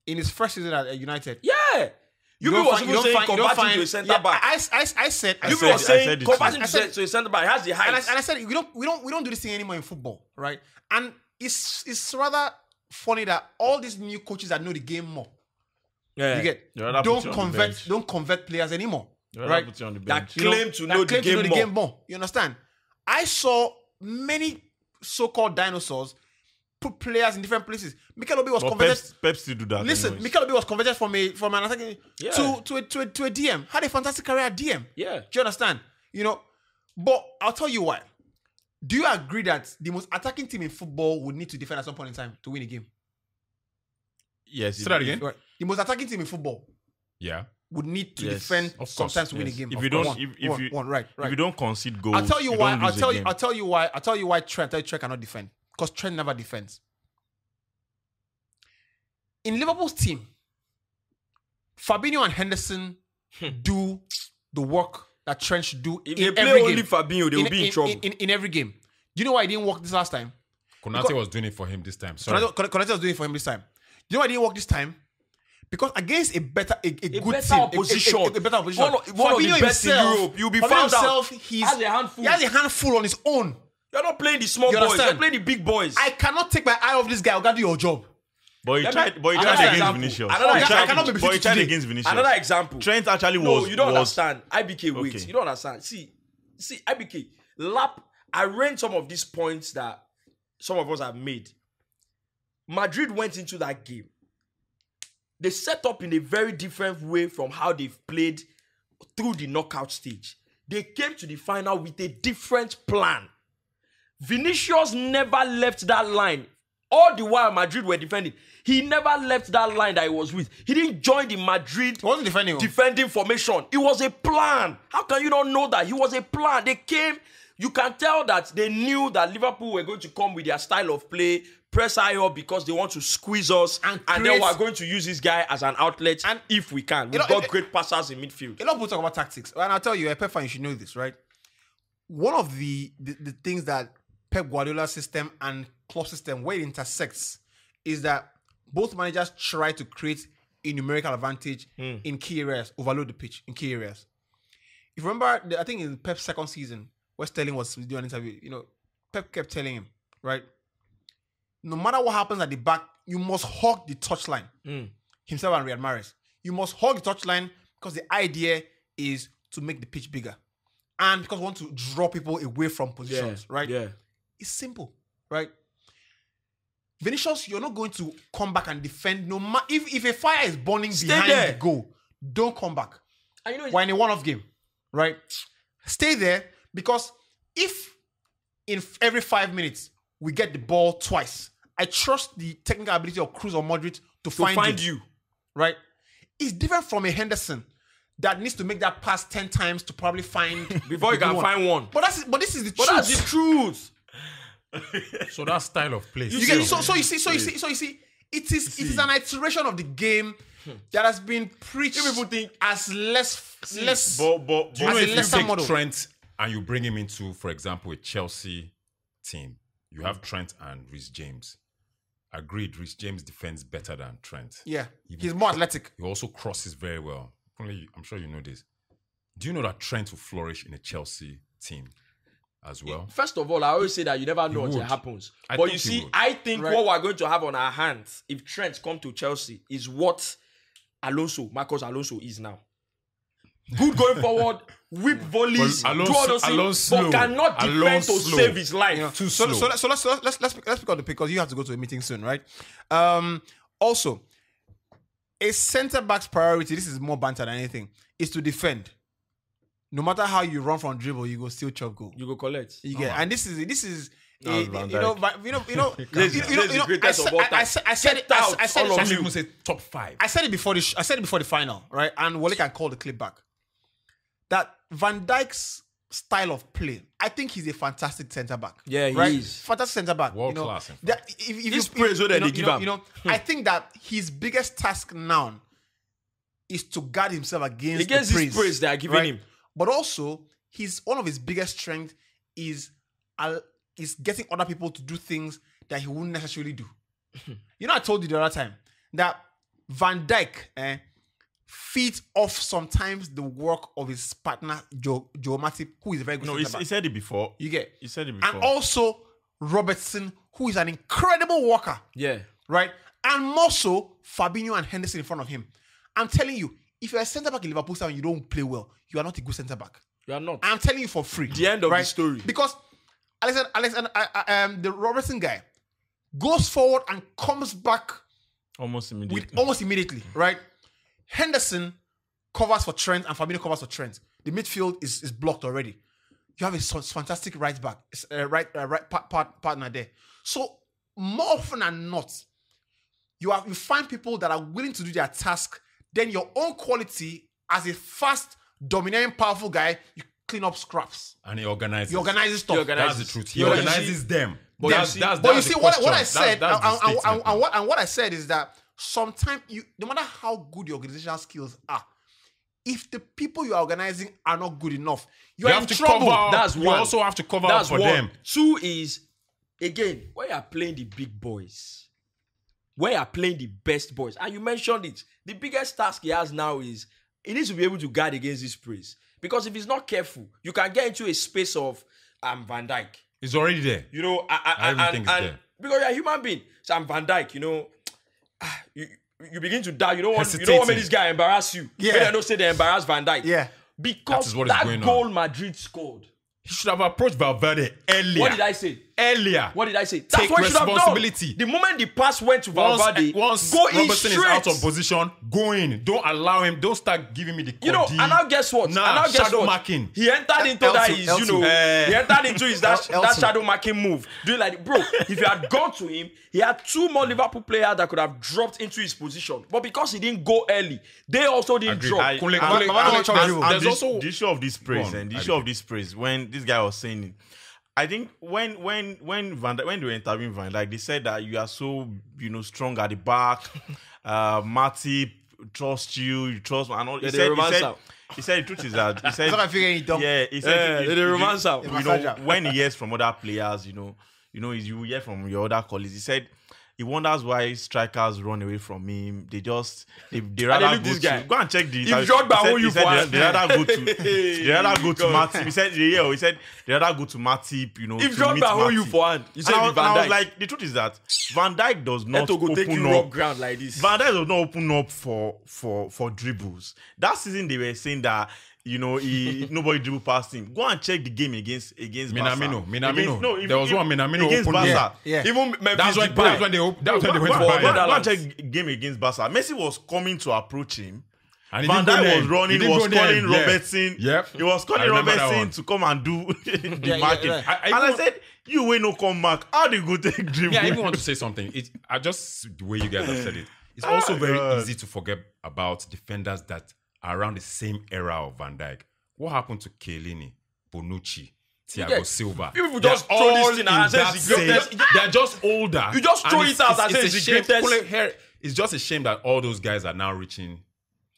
In his first season at United. Yeah. You was even saying converting to a centre back. I said. I You said- were saying said it converting too. to a centre back. It has the height. And I said we don't do this thing anymore in football, right? And it's rather funny that all these new coaches that know the game more, Yeah. you get You're allowed to put you on the bench. don't convert players anymore, You're right? put you on the That bench. claim to know the game more. You understand? I saw many so-called dinosaurs put players in different places. Mikel Obi was But converted. Pep still do that. Listen, anyways. Mikel Obi was converted from an attacking Yeah. to a DM. Had a fantastic career at DM. Yeah. Do you understand? But I'll tell you why. Do you agree that the most attacking team in football would need to defend at some point in time to win a game? Yes. Say that again. Right. The most attacking team in football Yeah. would need to Yes, defend of course, sometimes to win a yes. game. If Of you don't- course. if you- right. If you don't concede goals, I'll tell you you why. don't I'll lose tell the you. game. I'll tell you why Trent cannot defend, because Trent never defends. In Liverpool's team, Fabinho and Henderson do the work that Trent should do If in they play every only game. Fabinho, they will be in trouble. In every game. Do you know why it didn't work this last time? Konate was doing it for him this time. Sorry. Konate was doing it for him this time. Do you know why it didn't work this time? Because against a good better team, opposition. a better opposition, One of the Fabinho best in himself- Europe. You'll be Fabinho found out. himself, he Has a handful. has a handful on his own. You're not playing the small You boys. understand? You're playing the big boys. I cannot take my eye off this guy. I'm gonna do your job. But he Let tried. me- But he another tried against example. Vinicius. Another He example. tried- I cannot be But he beaten tried today. against Vinicius. Another example. Trent actually No, was. you don't was- understand. IBK, wait. Okay. You don't understand. See, IBK, I ran some of these points that some of us have made. Madrid went into that game. They set up in a very different way from how they've played through the knockout stage. They came to the final with a different plan. Vinicius never left that line. All the while Madrid were defending, he never left that line that he was with. He didn't join the Madrid He wasn't defending. defending formation. It was a plan. How can you not know that? It was a plan. They came, you can tell that they knew that Liverpool were going to come with their style of play, press high up because they want to squeeze us, And and create- then we're going to use this guy as an outlet And- if we can. We've know, got it- great passers in midfield. A lot of people talk about tactics, and I'll tell you, a Pep fan, you should know this, right? One of the things that Pep Guardiola's system and club system, where it intersects, is that both managers try to create a numerical advantage in key areas, overload the pitch in key areas. If you remember, I think in Pep's second season, where Sterling was doing an interview, Pep kept telling him, right, no matter what happens at the back, you must hug the touchline. Himself and Riyad Mahrez. You must hug the touchline because the idea is to make the pitch bigger. And because we want to draw people away from positions, right? Yeah. It's simple, right? Vinicius, you're not going to come back and defend. No matter if a fire is burning behind there. the goal, don't come back. And you know, We're in a one-off game, right? Stay there, because if in every 5 minutes we get the ball twice, I trust the technical ability of Kroos or Modric to find you. right? It's different from a Henderson that needs to make that pass 10 times to probably find Before you the can good find one. But this is the But truth. that's the truth. So that style of play. You get, so you see, it is an iteration of the game that has been preached People think as less. Do you know as if a you lesser take model. Trent and you bring him into, for example, a Chelsea team, you have Trent and Reece James. Agreed, Reece James defends better than Trent. Yeah, he's more athletic. He also crosses very well. I'm sure you know this. Do you know that Trent will flourish in a Chelsea team as well? First of all, I always say that you never know until it would. happens. I But think you he see, would. I think Right. what we're going to have on our hands if Trent come to Chelsea is what Marcos Alonso is now. Good going forward, whip volleys, But do all those things, Alonso- but cannot defend Alonso to slow. save his life. You know, Too so slow. let's pick up the pick, because you have to go to a meeting soon, right? Also, a centre back's priority, this is more banter than anything, is to defend. No matter how you run from dribble, you go still chop goal. You go collect. You get, and this is Van the greatest of all time. I said it. Get out, I said all it. of Some you. people say top 5. I said it before the final, right? And Wale can call the clip back. That Van Dijk's style of play, I think he's a fantastic centre back. Yeah, he right? is. Fantastic centre back. World class, in fact. That if This praise what they give him. I think that his biggest task now is to guard himself against Against the this praise they are giving right? him. But also, one of his biggest strengths is getting other people to do things that he wouldn't necessarily do. I told you the other time that Van Dijk feeds off sometimes the work of his partner Joe Matip, who is a very good No, centre he back. said it before. You get, He said it before. and also Robertson, who is an incredible worker, Yeah. right? And more so Fabinho and Henderson in front of him. I'm telling you, if you're a centre back in Liverpool and you don't play well, you are not a good centre back. You are not. I'm telling you for free. The end of the story. Because the Robertson guy goes forward and comes back almost immediately. with almost immediately, right? Henderson covers for Trent and Fabinho covers for Trent. The midfield is blocked already. You have a fantastic right back, partner there. So more often than not, you find people that are willing to do their task. Then your own quality as a fast, dominating, powerful guy, you clean up scraps. And he organizes. He organizes stuff. That's the truth. He You know, organizes them. But Them. that's But you the see, what I question. said, That's the statement. and what I said is that sometimes no matter how good your organizational skills are, if the people you are organizing are not good enough, you You are have in to trouble. cover up. That's You one. also have to cover That's up for one. them. 2 is, again, when you are playing the big boys, when you are playing the best boys, and you mentioned it, the biggest task he has now is he needs to be able to guard against this praise. Because if he's not careful, you can get into a space of Van Dijk. It's already there. You know, I even think it's there. because you're a human being. So I'm Van Dijk, you know, you begin to doubt. You don't want Hesitating. make this guy embarrass you. Yeah. Maybe I don't say they embarrass Van Dijk. Yeah. Because That is what is that going on. goal Madrid scored. He should have approached Valverde earlier. What did I say? Earlier. What did I say? Take what he should have done. responsibility. The moment the pass went to Valverde, Once go in Robertson straight. is out of position, go in. Don't allow him. Don't start giving me the You know, Cody. and now guess what? Nah, and now guess shadow what? marking. He entered into that his, you know, he entered into his that Elton. shadow marking move. Doing like, bro, if you had gone to him, he had 2 more Liverpool players that could have dropped into his position. But because he didn't go early, they also didn't Agreed. drop. Kunle, and- there's this, also the issue of this praise, Go on, and the I issue of agree. this praise, when this guy was saying it, I think when they were interviewing Van Dijk, they said that you are so strong at the back. Matip trust you trust, and all. Yeah, they romance out. He said the truth is that he said It's not like figuring it out. yeah, he said they romance out. You know, when he hears from other players, you hear from your other colleagues. He said he wonders why strikers run away from him. They rather look go this guy. to go and check the. If Drogba hold you for hand. they rather go to Matip. He said they rather go to Matip. If to meet Drogba hold you Matip. for hand, you say And I be was, Van and I was Dijk. like, the truth is that Van Dijk does not Neto go take open you rock up. ground like this. Van Dijk does not open up for dribbles. That season they were saying that nobody dribble past him. Go and check the game against Minamino. Barca. There was one Minamino against opened. Barca. Yeah. Even Memphis That's when they went Go to and buy. check game against Barca. Messi was coming to approach him. And he Van didn't go Dijk there. was running, He was didn't go there. calling Yeah. Robertson. Yep. He was I calling remember that Robertson one. to come and do the yeah, marking. yeah. And I said, you will no come back. How do you go take dribble? Yeah, I even want to say something. The way you guys have said it. It's also very God. easy to forget about defenders that are around the same era of Van Dijk. What happened to Chiellini, Bonucci, Thiago Yeah. Silva? People They're just throw all this thing in and say that it's the greatest. same- They're just older. You just throw And it out and say it's the shame. greatest. It's just a shame that all those guys are now reaching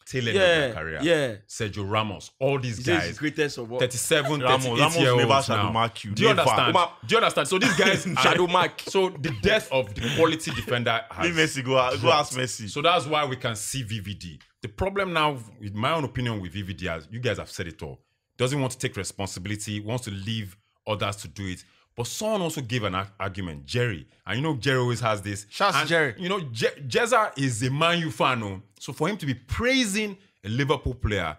tail end of Yeah, their career. yeah. Sergio Ramos, all these He says guys. it's the greatest of all. 37, Ramos 38 never year olds shadow now. mark you. Do you Never. understand? Do you understand? So these guys Shadow mark. So the death of the quality defender Leave has Messi, go ask Messi. so that's why we can see VVD. The problem now, with my own opinion with VVD, as you guys have said it all, doesn't want to take responsibility, wants to leave others to do it. But someone also gave an argument, Jerry. And Jerry always has this. Shouts to And, Jerry. Jezza is a Man U fan. Oh. So for him to be praising a Liverpool player,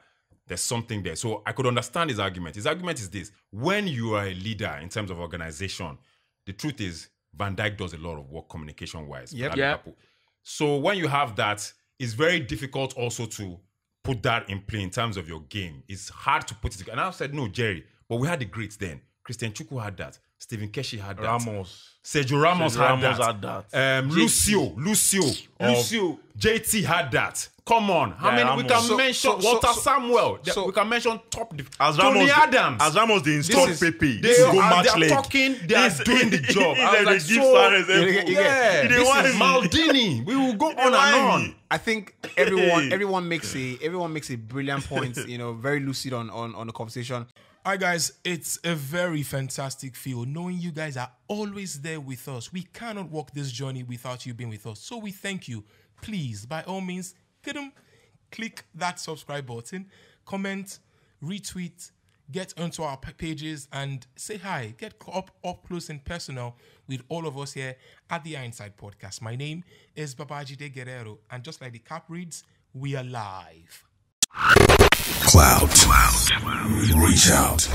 there's something there. So I could understand his argument. His argument is this. When you are a leader in terms of organization, the truth is Van Dijk does a lot of work communication-wise. Yep. at Yeah. Liverpool. So when you have that, it's very difficult also to put that in play in terms of your game. It's hard to put it together. And I said, no, Jerry, but we had the greats then. Christian Chukwu had that. Stephen Keshi had that. Sergio Ramos had that. Lucio of JT had that. Come on. How many? We can mention Walter Samuel. We can mention top. Tony Adams. As Ramos, they installed is- Pepe. They Go are match they are leg. talking. They are doing the job. I was They like, give so, Suarez elbow. yeah, They this want is him. Maldini. We will go on and want on. him. I think everyone makes a brilliant point, very lucid on the conversation. Hi guys, it's a very fantastic feel knowing you guys are always there with us. We cannot walk this journey without you being with us. So we thank you. Please, by all means, click that subscribe button, comment, retweet, get onto our pages and say hi. Get up close and personal with all of us here at the Hindsight Podcast. My name is Babajide Guerrero, and just like the cap reads, we are live. Cloud. Reach out.